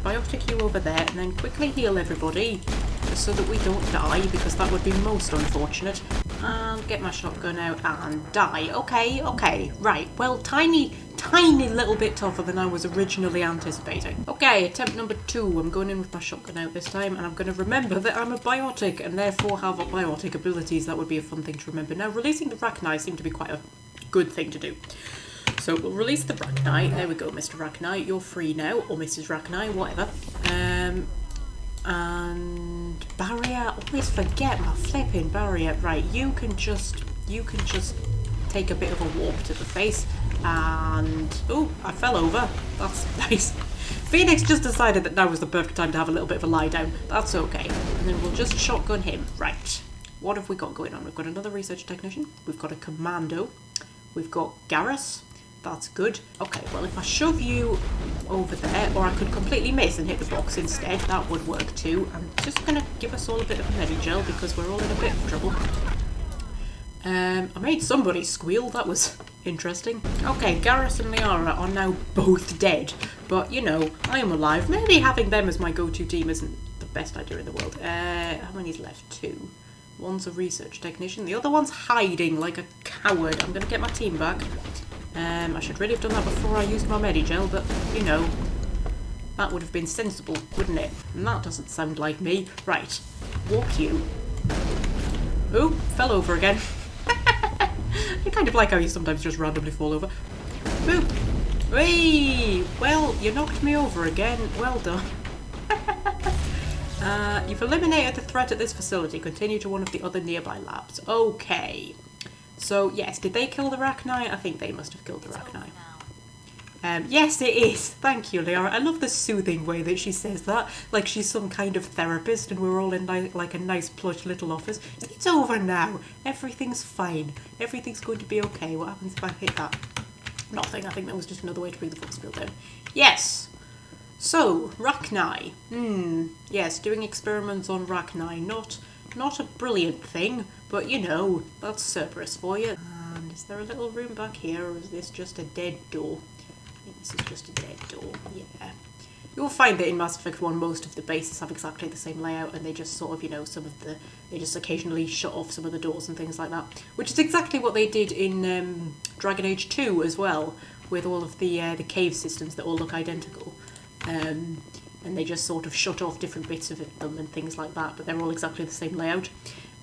Biotic you over there, and then quickly heal everybody, so that we don't die, because that would be most unfortunate. And get my shotgun out and die. Okay, right. Well, tiny little bit tougher than I was originally anticipating. Okay, attempt number 2. I'm going in with my shotgun out this time, and I'm going to remember that I'm a biotic, and therefore have biotic abilities. That would be a fun thing to remember. Now, releasing the Rachni seemed to be quite a good thing to do. So we'll release the Rachni. There we go, Mr. Rachni. You're free now, or Mrs. Rachni, whatever. And barrier. Always forget my flipping barrier. Right, you can just take a bit of a warp to the face. And oh, I fell over. That's nice. Phoenix just decided that now was the perfect time to have a little bit of a lie down. That's okay. And then we'll just shotgun him. Right. What have we got going on? We've got another research technician. We've got a commando. We've got Garrus. That's good. Okay, well, if I shove you over there, or I could completely miss and hit the box instead, that would work too. I'm just going to give us all a bit of Medigel because we're all in a bit of trouble. I made somebody squeal. That was interesting. Okay, Garrus and Liara are now both dead. But, you know, I am alive. Maybe having them as my go-to team isn't the best idea in the world. How many's left? 2. One's a research technician. The other one's hiding like a coward. I'm going to get my team back. I should really have done that before I used my Medigel, but, you know, that would have been sensible, wouldn't it? And that doesn't sound like me. Right, walk you. Oh, fell over again. I kind of like how you sometimes just randomly fall over. Boop! Whee! Well, you knocked me over again. Well done. You've eliminated the threat at this facility. Continue to one of the other nearby labs. Okay. So, yes, did they kill the Rachni? I think they must have killed the Rachni. Yes, it is. Thank you, Liara. I love the soothing way that she says that. Like she's some kind of therapist and we're all in like a nice plush little office. It's over now. Everything's fine. Everything's going to be okay. What happens if I hit that? Nothing. I think that was just another way to bring the force field down. Yes. So, Rachni. Yes, doing experiments on Rachni. Not a brilliant thing, but you know, that's Cerberus for you. And is there a little room back here, or is this just a dead door? This is just a dead door. Yeah. You'll find that in Mass Effect 1 most of the bases have exactly the same layout, and they just sort of, you know, they just occasionally shut off some of the doors and things like that. Which is exactly what they did in Dragon Age 2 as well, with all of the cave systems that all look identical. And they just sort of shut off different bits of them and things like that, but they're all exactly the same layout.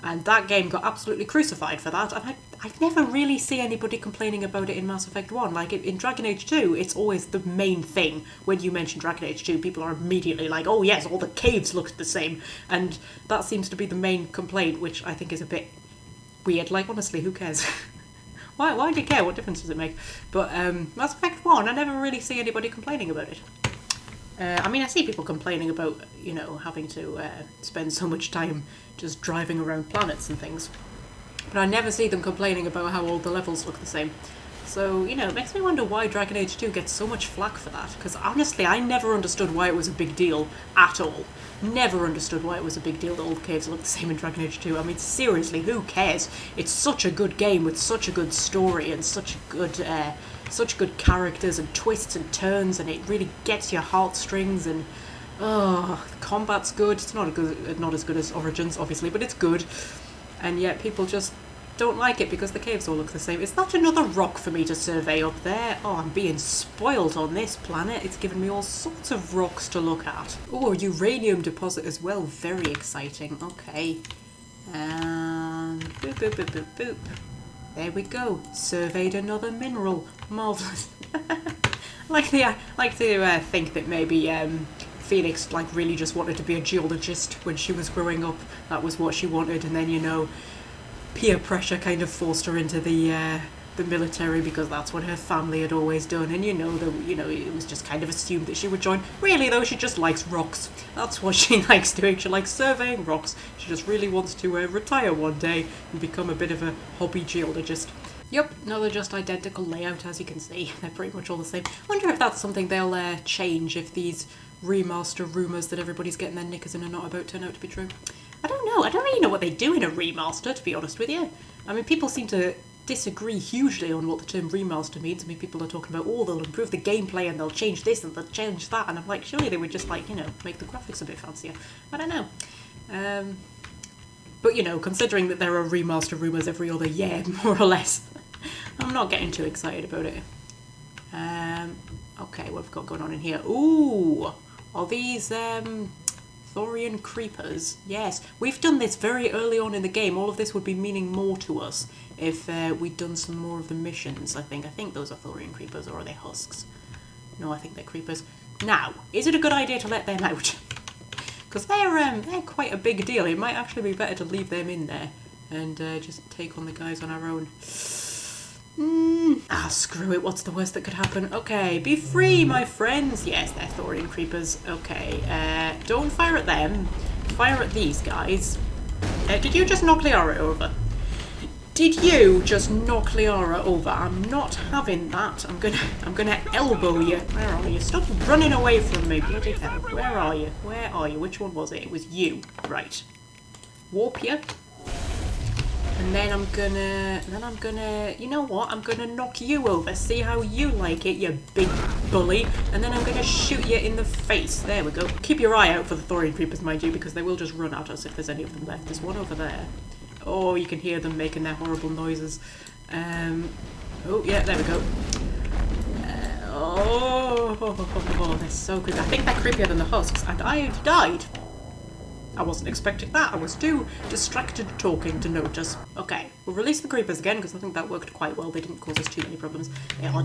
And that game got absolutely crucified for that, and I never really see anybody complaining about it in Mass Effect 1. Like, in Dragon Age 2, it's always the main thing. When you mention Dragon Age 2, people are immediately like, oh yes, all the caves look the same. And that seems to be the main complaint, which I think is a bit weird. Like, honestly, who cares? Why do you care? What difference does it make? But Mass Effect 1, I never really see anybody complaining about it. I mean, I see people complaining about, you know, having to spend so much time just driving around planets and things. But I never see them complaining about how all the levels look the same. So, you know, it makes me wonder why Dragon Age 2 gets so much flack for that. Because honestly, I never understood why it was a big deal at all. Never understood why it was a big deal that all the caves look the same in Dragon Age 2. I mean, seriously, who cares? It's such a good game with such a good story and such good characters and twists and turns, and it really gets your heartstrings, and the combat's good. It's not as good as Origins, obviously, but it's good. And yet people just don't like it because the caves all look the same. Is that another rock for me to survey up there? Oh, I'm being spoiled on this planet. It's given me all sorts of rocks to look at. Oh, a uranium deposit as well. Very exciting. Okay. And boop, boop, boop, boop, boop. There we go. Surveyed another mineral. Marvellous. I like to think that maybe Phoenix really just wanted to be a geologist when she was growing up. That was what she wanted, and then, you know, peer pressure kind of forced her into the military because that's what her family had always done, and it was just kind of assumed that she would join. Really though, she just likes rocks. That's what she likes doing. She likes surveying rocks. She just really wants to retire one day and become a bit of a hobby geologist. Yep, no, they're just identical layout, as you can see. They're pretty much all the same. I wonder if that's something they'll change if these remaster rumours that everybody's getting their knickers in are not about turn out to be true. I don't know. I don't really know what they do in a remaster, to be honest with you. I mean, people seem to disagree hugely on what the term remaster means. I mean, people are talking about, oh, they'll improve the gameplay and they'll change this and they'll change that. And I'm like, surely they would just, make the graphics a bit fancier. I don't know. But, you know, considering that there are remaster rumours every other year, more or less, I'm not getting too excited about it. Okay, what have we got going on in here? Ooh! Are these, Thorian creepers? Yes. We've done this very early on in the game. All of this would be meaning more to us if we'd done some more of the missions, I think. I think those are Thorian creepers, or are they husks? No, I think they're creepers. Now, is it a good idea to let them out? Because they're quite a big deal. It might actually be better to leave them in there and just take on the guys on our own. Screw it. What's the worst that could happen? Okay, be free, my friends. Yes, they're Thorian creepers. Okay, don't fire at them. Fire at these guys. Did you just knock Liara over? Did you just knock Liara over? I'm not having that. I'm gonna elbow you. Where are you? Stop running away from me, bloody hell. Where are you? Where are you? Which one was it? It was you. Right. Warp you. And then I'm gonna, you know what? I'm gonna knock you over. See how you like it, you big bully. And then I'm gonna shoot you in the face. There we go. Keep your eye out for the Thorian creepers, mind you, because they will just run at us if there's any of them left. There's one over there. Oh, you can hear them making their horrible noises. Oh, yeah, there we go. They're so creepy. I think they're creepier than the husks, and I've died. I wasn't expecting that. I was too distracted talking to notice. Okay, we'll release the creepers again because I think that worked quite well. They didn't cause us too many problems. They are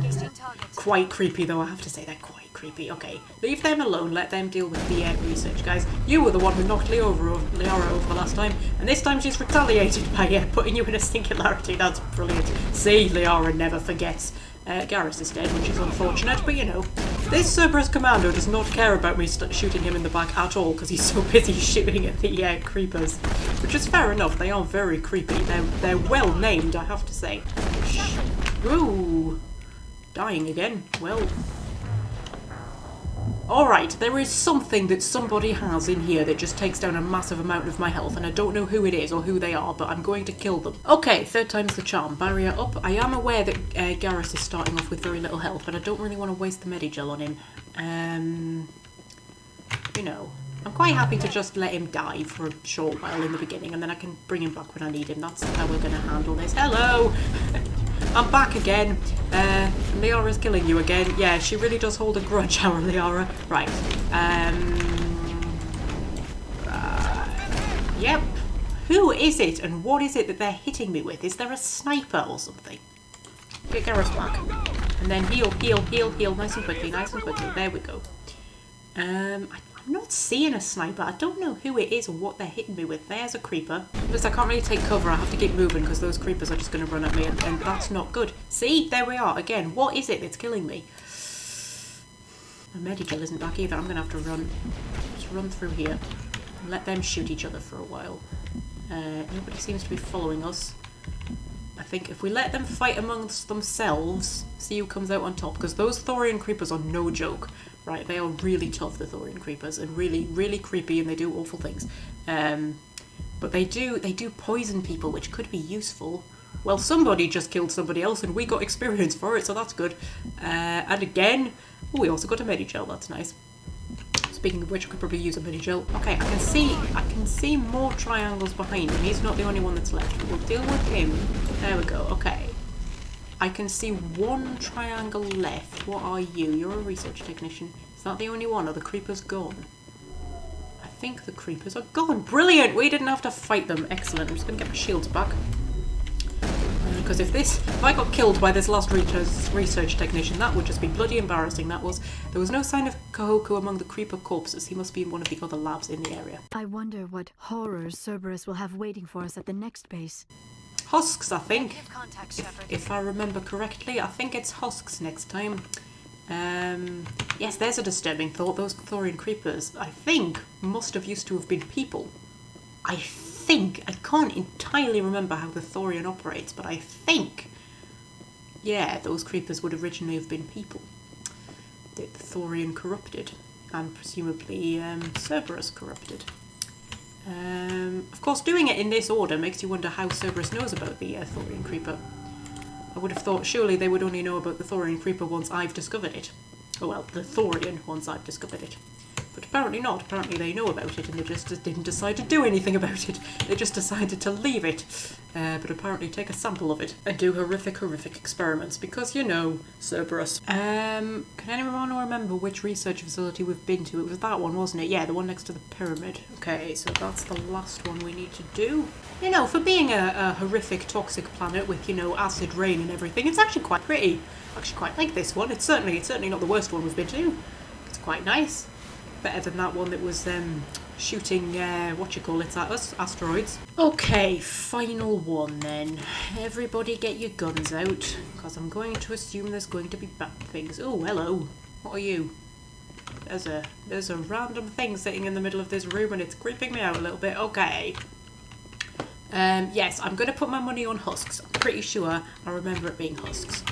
quite creepy though, I have to say. They're quite creepy. Okay, leave them alone. Let them deal with the research, guys. You were the one who knocked Liara over last time, and this time she's retaliated by putting you in a singularity. That's brilliant. See, Liara never forgets. Garrus is dead, which is unfortunate, but you know, this Cerberus Commando does not care about me shooting him in the back at all because he's so busy shooting at the creepers, which is fair enough. They are very creepy. They're well named, I have to say. Ooh, dying again. Well, Alright, there is something that somebody has in here that just takes down a massive amount of my health, and I don't know who it is or who they are, but I'm going to kill them. Okay, third time's the charm. Barrier up. I am aware that Garrus is starting off with very little health, but I don't really want to waste the Medigel on him. You know, I'm quite happy to just let him die for a short while in the beginning, and then I can bring him back when I need him. That's how we're going to handle this. Hello! I'm back again. Liara's killing you again. Yeah, she really does hold a grudge, our Liara. Right. Yep. Who is it and what is it that they're hitting me with? Is there a sniper or something? Get Garrus back. And then heal, heal, heal, heal. Nice and quickly, nice and quickly. There we go. I'm not seeing a sniper. I don't know who it is or what they're hitting me with. There's a creeper. Plus, I can't really take cover. I have to keep moving because those creepers are just going to run at me, and that's not good. See? There we are. Again, what is it that's killing me? My Medigel isn't back either. I'm going to have to run. Just run through here. And let them shoot each other for a while. Nobody seems to be following us. I think if we let them fight amongst themselves, see who comes out on top. Because those Thorian creepers are no joke. Right, they are really tough, the Thorian creepers, and really, really creepy, and they do awful things. But they do poison people, which could be useful. Well, somebody just killed somebody else, and we got experience for it, so that's good. And again, we also got a Medigel. That's nice. Speaking of which, I could probably use a Medigel. Okay, I can see more triangles behind him. He's not the only one that's left. We'll deal with him. There we go. Okay. I can see one triangle left. What are you? You're a research technician. Is that the only one? Are the creepers gone? I think the creepers are gone. Brilliant! We didn't have to fight them. Excellent. I'm just going to get my shields back. Because if I got killed by this last research technician, that would just be bloody embarrassing. There was no sign of Kahoku among the creeper corpses. He must be in one of the other labs in the area. I wonder what horrors Cerberus will have waiting for us at the next base. Husks, I think. Contact, Shepard. If I remember correctly, I think it's husks next time. Yes, there's a disturbing thought. Those Thorian creepers, I think, must have used to have been people. I can't entirely remember how the Thorian operates, but I think, yeah, those creepers would originally have been people. The Thorian corrupted, and presumably Cerberus corrupted. Of course, doing it in this order makes you wonder how Cerberus knows about the Thorian creeper. I would have thought surely they would only know about the Thorian creeper once I've discovered it. Oh well, the Thorian once I've discovered it. But apparently not. Apparently they know about it and they just didn't decide to do anything about it. They just decided to leave it. But apparently take a sample of it and do horrific experiments because, you know, Cerberus. Can anyone remember which research facility we've been to? It was that one, wasn't it? Yeah, the one next to the pyramid. Okay, so that's the last one we need to do. You know, for being a horrific, toxic planet with, you know, acid rain and everything, it's actually quite pretty. I actually quite like this one. It's certainly not the worst one we've been to. It's quite nice. Better than that one that was shooting, at us, asteroids. Okay, final one then. Everybody get your guns out, because I'm going to assume there's going to be bad things. Oh, hello. What are you? There's a random thing sitting in the middle of this room and it's creeping me out a little bit. Okay. Yes, I'm going to put my money on husks. I'm pretty sure I remember it being husks.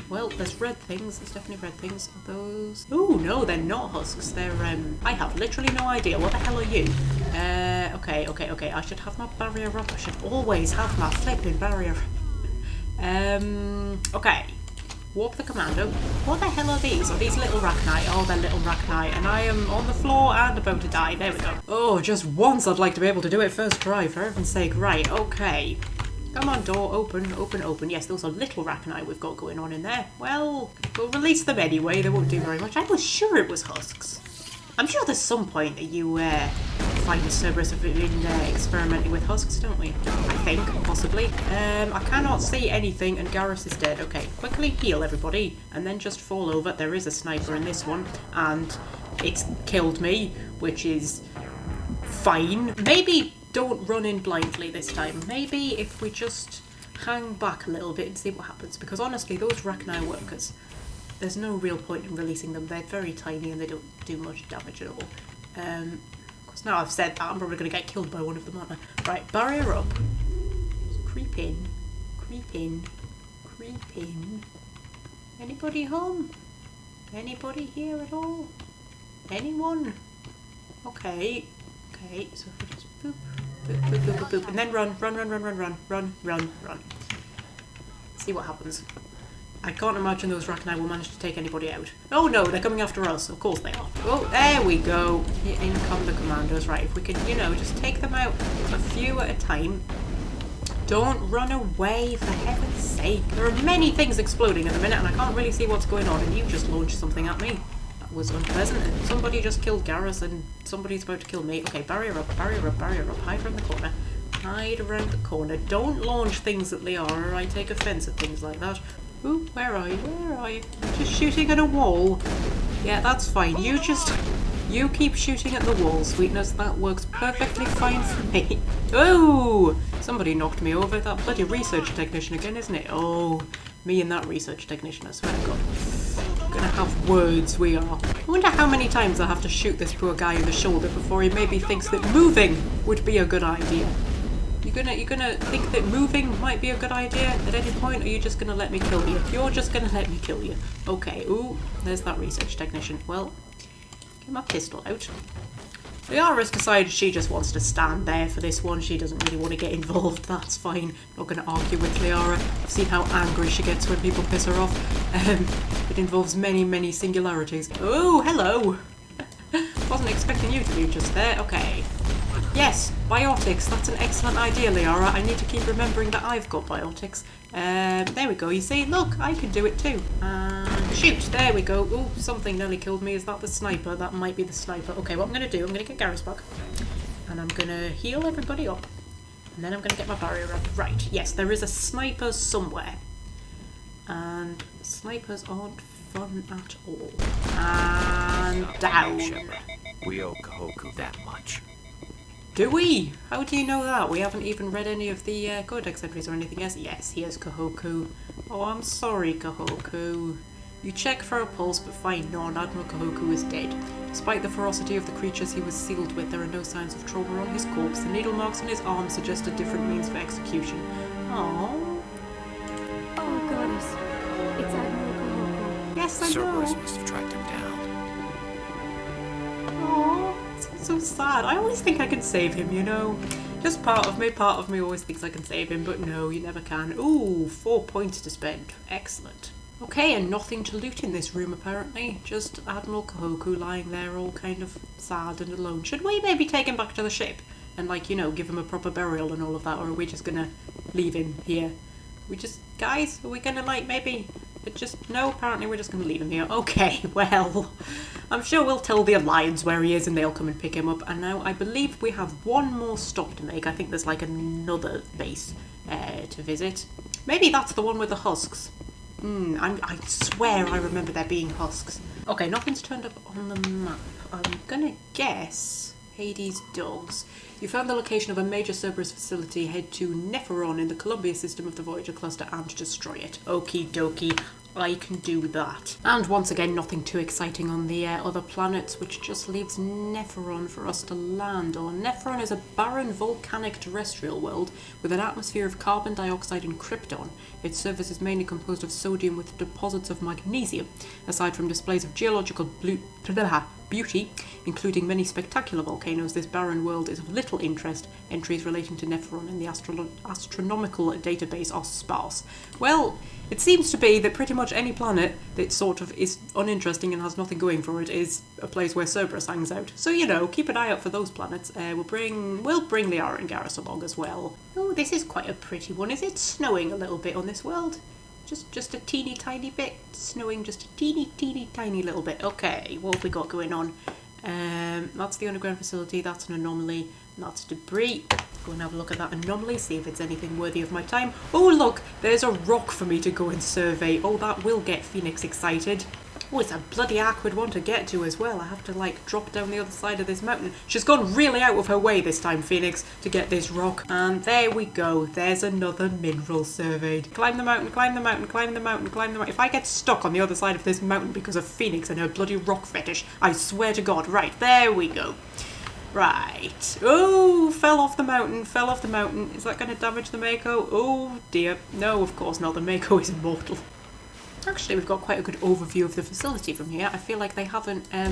Well, there's red things. There's definitely red things. Are those... Oh, no, they're not husks. They're, I have literally no idea. What the hell are you? Okay. I should have my barrier up. I should always have my flipping barrier up. Okay. Warp the commando. What the hell are these? Are these little Rachni? Oh, they're little Rachni. And I am on the floor and about to die. There we go. Oh, just once I'd like to be able to do it first try, for heaven's sake. Right, okay. Come on, door, open. Yes, those are little Rachni we've got going on in there. Well, we'll release them anyway. They won't do very much. I was sure it was husks. I'm sure there's some point that you find a Cerberus have been experimenting with husks, don't we? I think, possibly. I cannot see anything and Garrus is dead. Okay, quickly heal everybody and then just fall over. There is a sniper in this one and it's killed me, which is fine. Maybe don't run in blindly this time. Maybe if we just hang back a little bit and see what happens. Because honestly, those Rachni workers, there's no real point in releasing them. They're very tiny and they don't do much damage at all. Because now I've said that, I'm probably going to get killed by one of them, aren't I? Right, barrier up. Just creep in. Anybody home? Anybody here at all? Anyone? Okay. Okay, so if we just boop, boop, boop, boop, boop, boop, and then run. See what happens. I can't imagine those Rachni will manage to take anybody out. Oh no, they're coming after us. Of course they are. Oh, there we go. In come the commandos. Right, if we can, you know, just take them out a few at a time. Don't run away, for heaven's sake. There are many things exploding at the minute and I can't really see what's going on, and you just launched something at me. That was unpleasant. And somebody just killed Garrus and somebody's about to kill me. Okay, barrier up. Hide around the corner. Hide around the corner. Don't launch things at Liara. I take offense at things like that. Ooh, where are you? Just shooting at a wall. Yeah, that's fine. You keep shooting at the wall, sweetness. That works perfectly fine for me. Oh! Somebody knocked me over. That bloody research technician again, isn't it? Oh, me and that research technician, I swear to God. We're gonna have words, we are. I wonder how many times I have to shoot this poor guy in the shoulder before he maybe thinks that moving would be a good idea. You gonna think that moving might be a good idea at any point, or are you just gonna let me kill you? You're just gonna let me kill you. Okay, ooh, there's that research technician. Well, get my pistol out. Liara's decided she just wants to stand there for this one. She doesn't really want to get involved. That's fine. Not going to argue with Liara. I've seen how angry she gets when people piss her off. It involves many, many singularities. Oh, hello. Wasn't expecting you to be just there. Okay. Yes, biotics. That's an excellent idea, Liara. I need to keep remembering that I've got biotics. There we go. You see? Look, I can do it too. Shoot. There we go. Oh, something nearly killed me. Is that the sniper? That might be the sniper. Okay, what I'm going to do, I'm going to get Garrus back. And I'm going to heal everybody up. And then I'm going to get my barrier up. Right. Yes, there is a sniper somewhere. And snipers aren't fun at all. And down. We owe Kahoku that much. Do we? How do you know that? We haven't even read any of the codex entries or anything else. Yes, here's Kahoku. Oh, I'm sorry, Kahoku. You check for a pulse, but find none. Admiral Kahoku is dead. Despite the ferocity of the creatures he was sealed with, there are no signs of trauma on his corpse. The needle marks on his arm suggest a different means of execution. Aww. Oh, goddess. It's Admiral Kahoku. Yes, I know. Cerberus must have tracked him down. Aww. It's so sad. I always think I can save him, you know. Just part of me always thinks I can save him, but no, you never can. Ooh, 4 points to spend. Excellent. Okay, and nothing to loot in this room apparently. Just Admiral Kahoku lying there all kind of sad and alone. Should we maybe take him back to the ship? And like, you know, give him a proper burial and all of that, or are we just gonna leave him here? Guys, are we gonna like maybe... No, apparently we're just gonna leave him here. Okay, well, I'm sure we'll tell the Alliance where he is and they'll come and pick him up. And now I believe we have one more stop to make. I think there's like another base to visit. Maybe that's the one with the husks. I swear I remember there being husks. Okay, nothing's turned up on the map. I'm gonna guess Hades' dogs. You found the location of a major Cerberus facility. Head to Nepheron in the Columbia system of the Voyager cluster and destroy it. Okie dokie. I can do that. And once again, nothing too exciting on the other planets, which just leaves Nepheron for us to land on. Nepheron is a barren volcanic terrestrial world with an atmosphere of carbon dioxide and krypton. Its surface is mainly composed of sodium with deposits of magnesium. Aside from displays of geological beauty, including many spectacular volcanoes, this barren world is of little interest. Entries relating to Nepheron in the astronomical database are sparse. Well, it seems to be that pretty much any planet that sort of is uninteresting and has nothing going for it is a place where Cerberus hangs out. So, you know, keep an eye out for those planets. We'll bring Liara and Garrus along as well. Oh, this is quite a pretty one. Is it snowing a little bit on this world? Just a teeny tiny bit. Snowing just a teeny tiny little bit. Okay, what have we got going on? That's the underground facility. That's an anomaly. That's debris. Go and have a look at that anomaly, see if it's anything worthy of my time. Oh look, there's a rock for me to go and survey. Oh, that will get Phoenix excited. Oh, it's a bloody awkward one to get to as well. I have to like drop down the other side of this mountain. She's gone really out of her way this time, Phoenix, to get this rock. And there we go. There's another mineral surveyed. Climb the mountain, climb the mountain, climb the mountain, climb the mountain. If I get stuck on the other side of this mountain because of Phoenix and her bloody rock fetish, I swear to God. Right, there we go. Right. Oh, fell off the mountain, fell off the mountain. Is that going to damage the Mako? Oh dear. No, of course not. The Mako is immortal. Actually, we've got quite a good overview of the facility from here. I feel like they haven't, I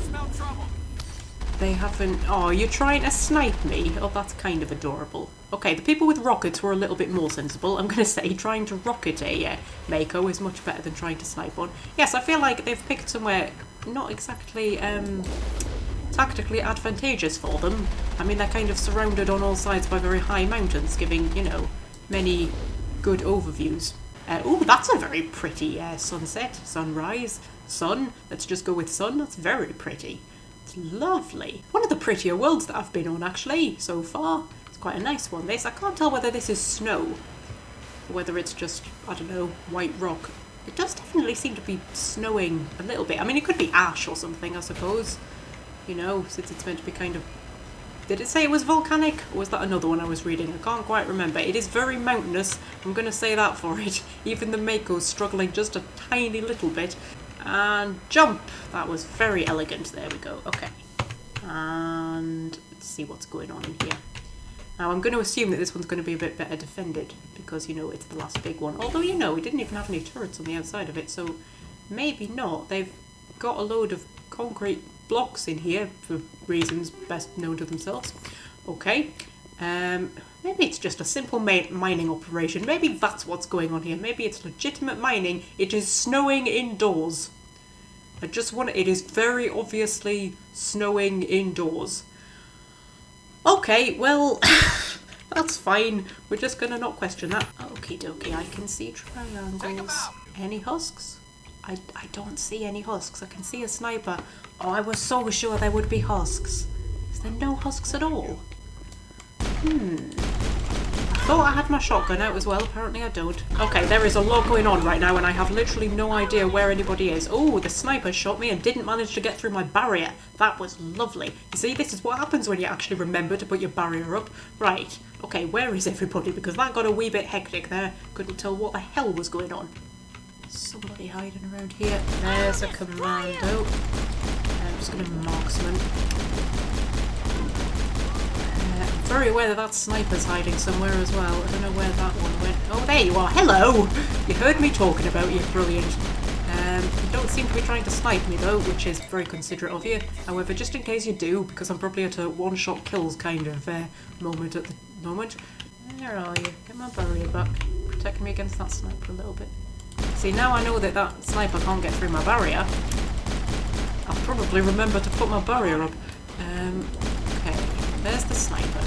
smell trouble. They haven't... Oh, you're trying to snipe me? Oh, that's kind of adorable. Okay, the people with rockets were a little bit more sensible. I'm going to say trying to rocket a Mako is much better than trying to snipe one. Yes, I feel like they've picked somewhere not exactly tactically advantageous for them. I mean, they're kind of surrounded on all sides by very high mountains, giving, you know, many good overviews. Oh, that's a very pretty sunset, sunrise, sun. Let's just go with sun. That's very pretty. It's lovely. One of the prettier worlds that I've been on, actually, so far. It's quite a nice one, this. I can't tell whether this is snow or whether it's just, I don't know, white rock. It does definitely seem to be snowing a little bit. I mean, it could be ash or something, I suppose. You know, since it's meant to be kind of... Did it say it was volcanic? Or was that another one I was reading? I can't quite remember. It is very mountainous. I'm going to say that for it. Even the Mako's struggling just a tiny little bit. And jump! That was very elegant. There we go. Okay. And let's see what's going on in here. Now, I'm going to assume that this one's going to be a bit better defended. Because, you know, it's the last big one. Although, you know, it didn't even have any turrets on the outside of it. So, maybe not. They've got a load of concrete blocks in here for reasons best known to themselves. Okay. Maybe it's just a simple mining operation. Maybe that's what's going on here. Maybe it's legitimate mining. It is snowing indoors. It is very obviously snowing indoors. Okay, well, that's fine. We're just gonna not question that. Okie dokie, I can see triangles. Any husks? I don't see any husks. I can see a sniper. Oh, I was so sure there would be husks. Is there no husks at all? I thought I had my shotgun out as well. Apparently I don't. Okay, there is a lot going on right now and I have literally no idea where anybody is. Oh, the sniper shot me and didn't manage to get through my barrier. That was lovely. You see, this is what happens when you actually remember to put your barrier up. Right. Okay, where is everybody? Because that got a wee bit hectic there. Couldn't tell what the hell was going on. Somebody hiding around here. There's a commando. I'm just going to marksman. I'm very aware that that sniper's hiding somewhere as well. I don't know where that one went. Oh, there you are. Hello! You heard me talking about you. Brilliant. You don't seem to be trying to snipe me though, which is very considerate of you. However, just in case you do, because I'm probably at a one-shot kills kind of moment at the moment. Where are you? Get my barrier back. Protect me against that sniper a little bit. See, now I know that that sniper can't get through my barrier. I'll probably remember to put my barrier up. Okay, there's the sniper.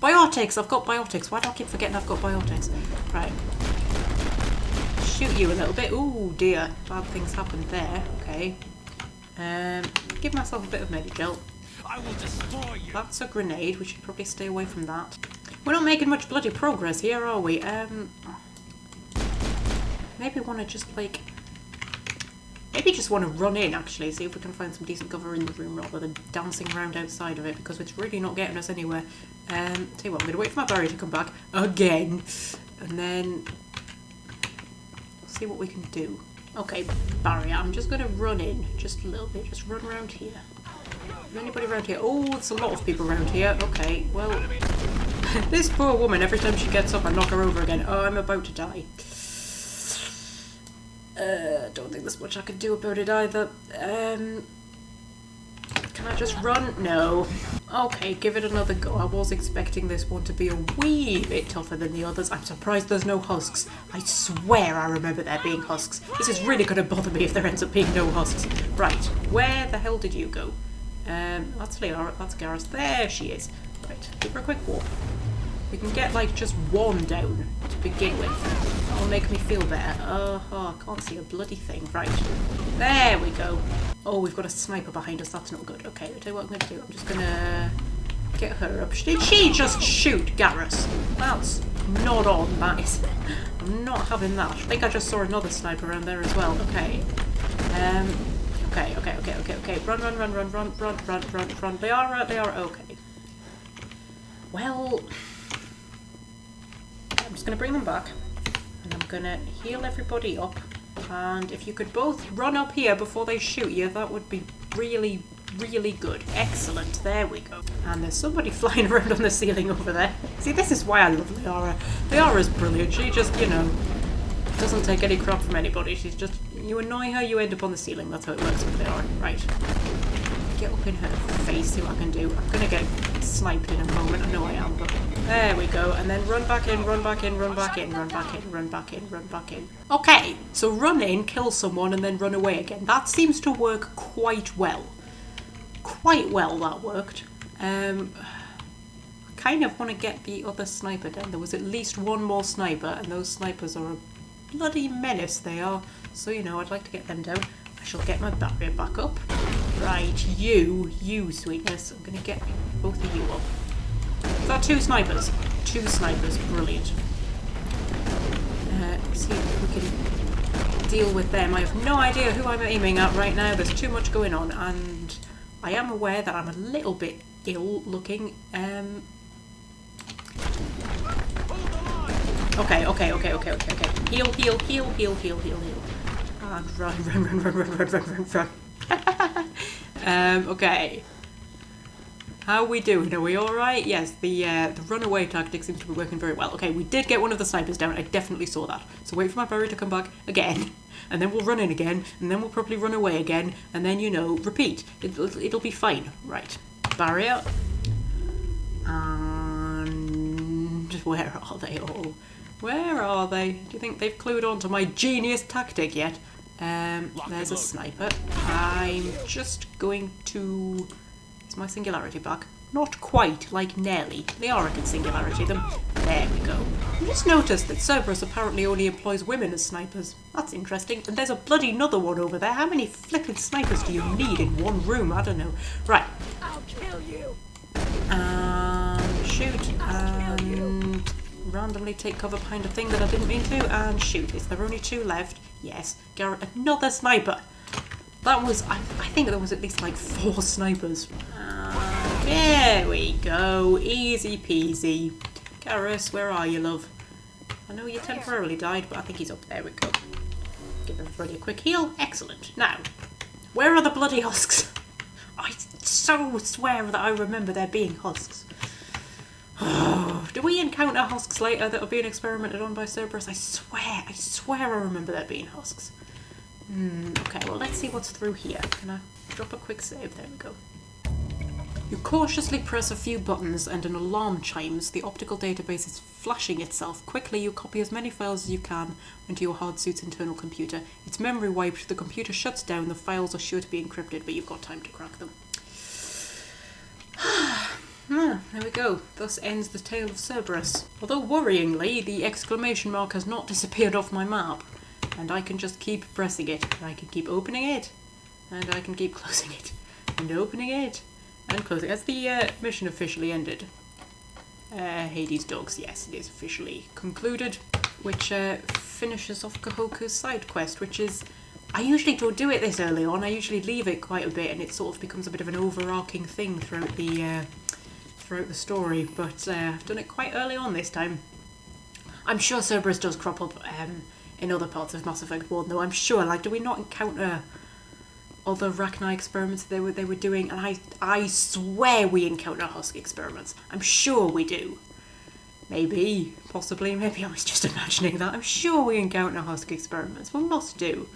Biotics! I've got biotics. Why do I keep forgetting I've got biotics? Right. Shoot you a little bit. Ooh, dear. Bad things happened there. Okay. Give myself a bit of Medigel. I will destroy you. That's a grenade. We should probably stay away from that. We're not making much bloody progress here, are we? Maybe want to just, like... Maybe just want to run in, actually, see if we can find some decent cover in the room rather than dancing around outside of it, because it's really not getting us anywhere. Tell you what, I'm going to wait for my barrier to come back again, and then see what we can do. Okay, barrier. I'm just going to run in just a little bit. Just run around here. Is anybody around here? Oh, there's a lot of people around here. Okay, well, this poor woman, every time she gets up, I knock her over again. Oh, I'm about to die. Don't think there's much I can do about it either. Can I just run? No. Okay, give it another go. I was expecting this one to be a wee bit tougher than the others. I'm surprised there's no husks. I swear I remember there being husks. This is really going to bother me if there ends up being no husks. Right, where the hell did you go? That's Liara, that's Garrus. There she is. Right, give her a quick walk. We can get, like, just one down to begin with. That'll make me feel better. Oh, I can't see a bloody thing. Right. There we go. Oh, we've got a sniper behind us. That's not good. Okay, I'll tell you what I'm going to do. I'm just going to get her up. Did she just shoot Garrus? That's not on. That is... I'm not having that. I think I just saw another sniper around there as well. Okay. Okay. Run. They are okay. Well... I'm just going to bring them back, and I'm going to heal everybody up, and if you could both run up here before they shoot you, that would be really really good. Excellent. There we go. And there's somebody flying around on the ceiling over there. See, this is why I love Liara. Liara's brilliant. She just, you know, doesn't take any crap from anybody. She's just, you annoy her, you end up on the ceiling. That's how it works with Liara. Right. Get up in her face, see what I can do. I'm gonna get sniped in a moment. I know I am, but there we go. And then run back in, run back in, run back in, run back in, run back in, run back in. Okay, so run in, kill someone, and then run away again. That seems to work quite well. Quite well, that worked. I kind of want to get the other sniper down. There was at least one more sniper, and those snipers are a bloody menace, they are. So, you know, I'd like to get them down. I shall get my battery back up. Right, you sweetness. I'm going to get both of you up. Is that two snipers? Two snipers, brilliant. See if we can deal with them. I have no idea who I'm aiming at right now. There's too much going on, and I am aware that I'm a little bit ill looking. Okay. Heal. And run. Okay. How are we doing? Are we alright? Yes, the runaway tactic seems to be working very well. Okay, we did get one of the snipers down. I definitely saw that. So wait for my barrier to come back again. And then we'll run in again. And then we'll probably run away again. And then, you know, repeat. It'll be fine. Right. Barrier. And where are they all? Where are they? Do you think they've clued on to my genius tactic yet? There's a sniper. I'm just going to... Is my singularity back? Not quite, like Nelly. Liara can singularity them. There we go. I just noticed that Cerberus apparently only employs women as snipers. That's interesting. And there's a bloody another one over there. How many flipping snipers do you need in one room? I don't know. Right. I'll kill you. Shoot. And randomly take cover behind a thing that I didn't mean to. And shoot. Is there only two left? Yes. Garrett, another sniper. That was, I think there was at least like 4 snipers. There we go. Easy peasy. Garrus, where are you, love? I know you temporarily died, but I think he's up. There we go. Give everybody a quick heal. Excellent. Now, where are the bloody husks? I so swear that I remember there being husks. Do we encounter husks later that are being experimented on by Cerberus? I swear I remember there being husks. Okay, well, let's see what's through here. Can I drop a quick save? There we go. You cautiously press a few buttons and an alarm chimes. The optical database is flashing itself. Quickly, you copy as many files as you can into your hard suit's internal computer. It's memory wiped, the computer shuts down, the files are sure to be encrypted, but you've got time to crack them. There we go. Thus ends the tale of Cerberus. Although worryingly, the exclamation mark has not disappeared off my map. And I can just keep pressing it. And I can keep opening it. And I can keep closing it. And opening it. And closing. Has the mission officially ended? Hades Dogs, yes, it is officially concluded. Which finishes off Kahoku's side quest, which is... I usually don't do it this early on. I usually leave it quite a bit and it sort of becomes a bit of an overarching thing throughout the story. But I've done it quite early on this time. I'm sure Cerberus does crop up in other parts of Mass Effect 1, though. I'm sure, like, do we not encounter other Rachni experiments they were doing? And I swear we encounter Husk experiments. I'm sure we do. Maybe, possibly, maybe I was just imagining that. I'm sure we encounter Husk experiments. We must do.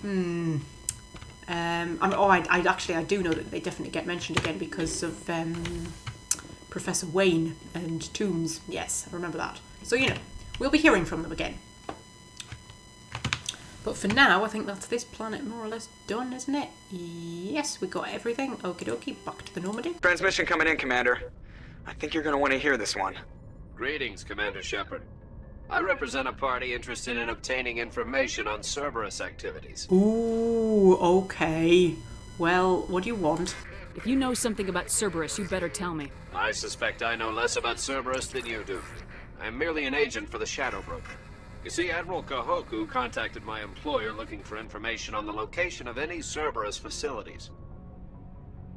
I do know that they definitely get mentioned again because of Professor Wayne and Toombs. Yes, I remember that. So, you know, we'll be hearing from them again. But for now, I think that's this planet more or less done, isn't it? Yes, we got everything. Okie dokie, back to the Normandy. Transmission coming in, Commander. I think you're going to want to hear this one. Greetings, Commander Shepard. I represent a party interested in obtaining information on Cerberus activities. Ooh, okay. Well, what do you want? If you know something about Cerberus, you better tell me. I suspect I know less about Cerberus than you do. I'm merely an agent for the Shadow Broker. You see, Admiral Kahoku contacted my employer looking for information on the location of any Cerberus facilities.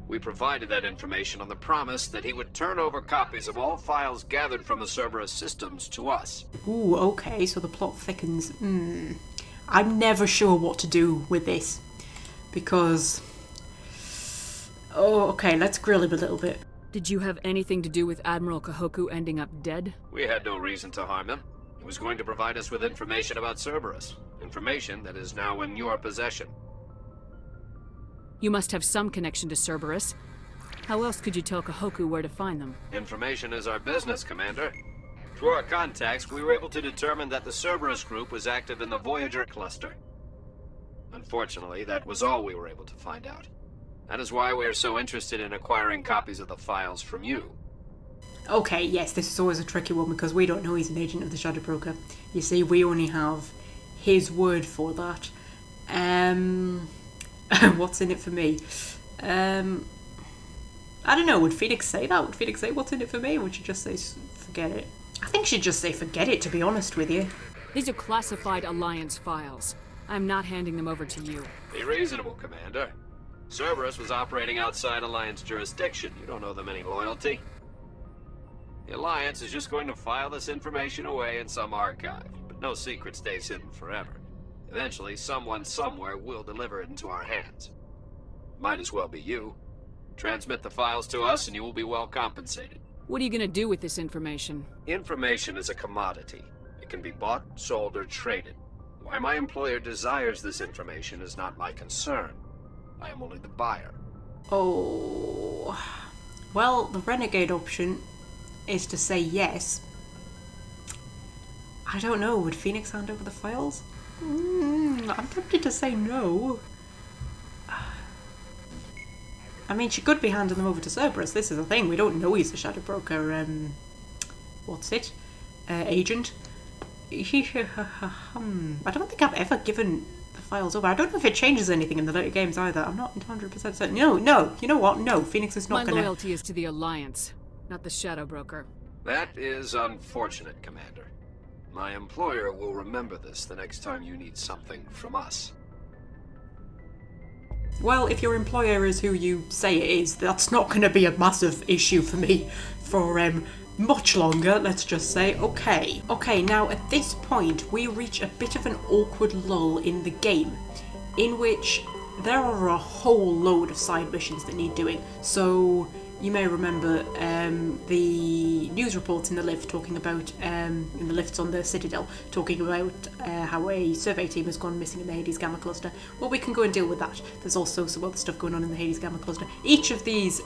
We provided that information on the promise that he would turn over copies of all files gathered from the Cerberus systems to us. Ooh, okay, so the plot thickens. I'm never sure what to do with this. Because Oh, okay, let's grill him a little bit. Did you have anything to do with Admiral Kahoku ending up dead? We had no reason to harm him. He was going to provide us with information about Cerberus. Information that is now in your possession. You must have some connection to Cerberus. How else could you tell Kahoku where to find them? Information is our business, Commander. Through our contacts, we were able to determine that the Cerberus group was active in the Voyager cluster. Unfortunately, that was all we were able to find out. That is why we are so interested in acquiring copies of the files from you. Okay, yes, this is always a tricky one because we don't know he's an agent of the Shadow Broker. You see, we only have his word for that. What's in it for me? I don't know, would Phoenix say that? Would Phoenix say what's in it for me? Or would she just say forget it? I think she'd just say forget it, to be honest with you. These are classified Alliance files. I'm not handing them over to you. Be reasonable, Commander. Cerberus was operating outside Alliance jurisdiction. You don't owe them any loyalty. The Alliance is just going to file this information away in some archive, but no secret stays hidden forever. Eventually, someone somewhere will deliver it into our hands. Might as well be you. Transmit the files to us and you will be well compensated. What are you gonna do with this information? Information is a commodity. It can be bought, sold, or traded. Why my employer desires this information is not my concern. I am only the buyer. Oh. Well, the Renegade option is to say yes. I don't know, would Phoenix hand over the files? I'm tempted to say no. I mean, she could be handing them over to Cerberus. This is the thing. We don't know he's a Shadow Broker, what's it? Agent. I don't think I've ever given the files over. I don't know if it changes anything in the later games either. I'm not 100% certain. No, you know what? No, Phoenix is not My gonna... loyalty is to the Alliance, not the Shadow Broker. That is unfortunate, Commander. My employer will remember this the next time you need something from us. Well, if your employer is who you say it is, that's not going to be a massive issue for me for much longer, let's just say. Okay, now at this point we reach a bit of an awkward lull in the game, in which there are a whole load of side missions that need doing. So you may remember the news reports in the lift talking about, in the lifts on the Citadel, talking about how a survey team has gone missing in the Hades Gamma Cluster. Well, we can go and deal with that. There's also some other stuff going on in the Hades Gamma Cluster. Each of these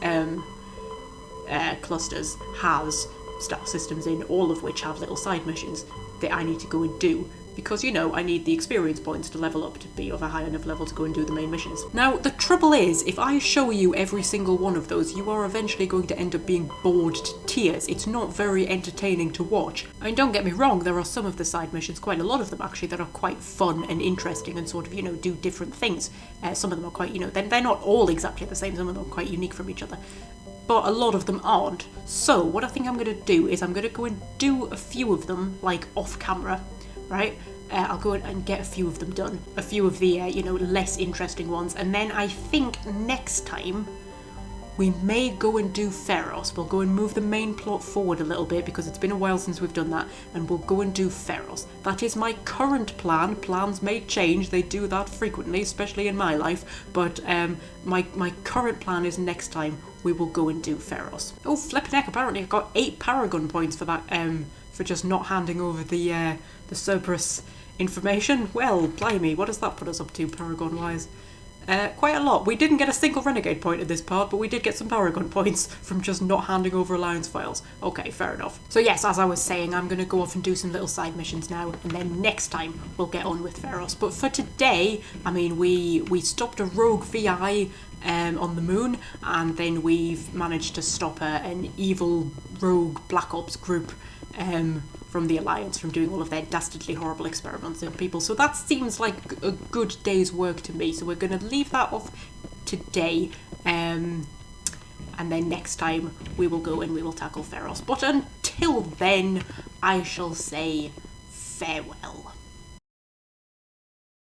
clusters has star systems in, all of which have little side missions that I need to go and do. Because, you know, I need the experience points to level up to be of a high enough level to go and do the main missions. Now, the trouble is, if I show you every single one of those, you are eventually going to end up being bored to tears. It's not very entertaining to watch. I mean, don't get me wrong, there are some of the side missions, quite a lot of them actually, that are quite fun and interesting and sort of, you know, do different things. Some of them are quite, you know, they're not all exactly the same, some of them are quite unique from each other. But a lot of them aren't. So, what I think I'm going to do is I'm going to go and do a few of them, like, off camera. Right? I'll go and get a few of them done. A few of the, you know, less interesting ones. And then I think next time we may go and do Pharos. We'll go and move the main plot forward a little bit because it's been a while since we've done that. And we'll go and do Pharos. That is my current plan. Plans may change. They do that frequently, especially in my life. But my current plan is next time we will go and do Pharos. Oh, flippin' heck, apparently I've got 8 Paragon points for that, for just not handing over the Cerberus information. Well, blimey, what does that put us up to, Paragon-wise? Quite a lot. We didn't get a single Renegade point in this part, but we did get some Paragon points from just not handing over Alliance files. Okay, fair enough. So yes, as I was saying, I'm going to go off and do some little side missions now, and then next time we'll get on with Pharos. But for today, I mean, we stopped a rogue VI on the moon, and then we've managed to stop an evil rogue Black Ops group from the Alliance from doing all of their dastardly horrible experiments on people. So that seems like a good day's work to me. So we're going to leave that off today, and then next time we will go and we will tackle Pharos. But until then, I shall say farewell.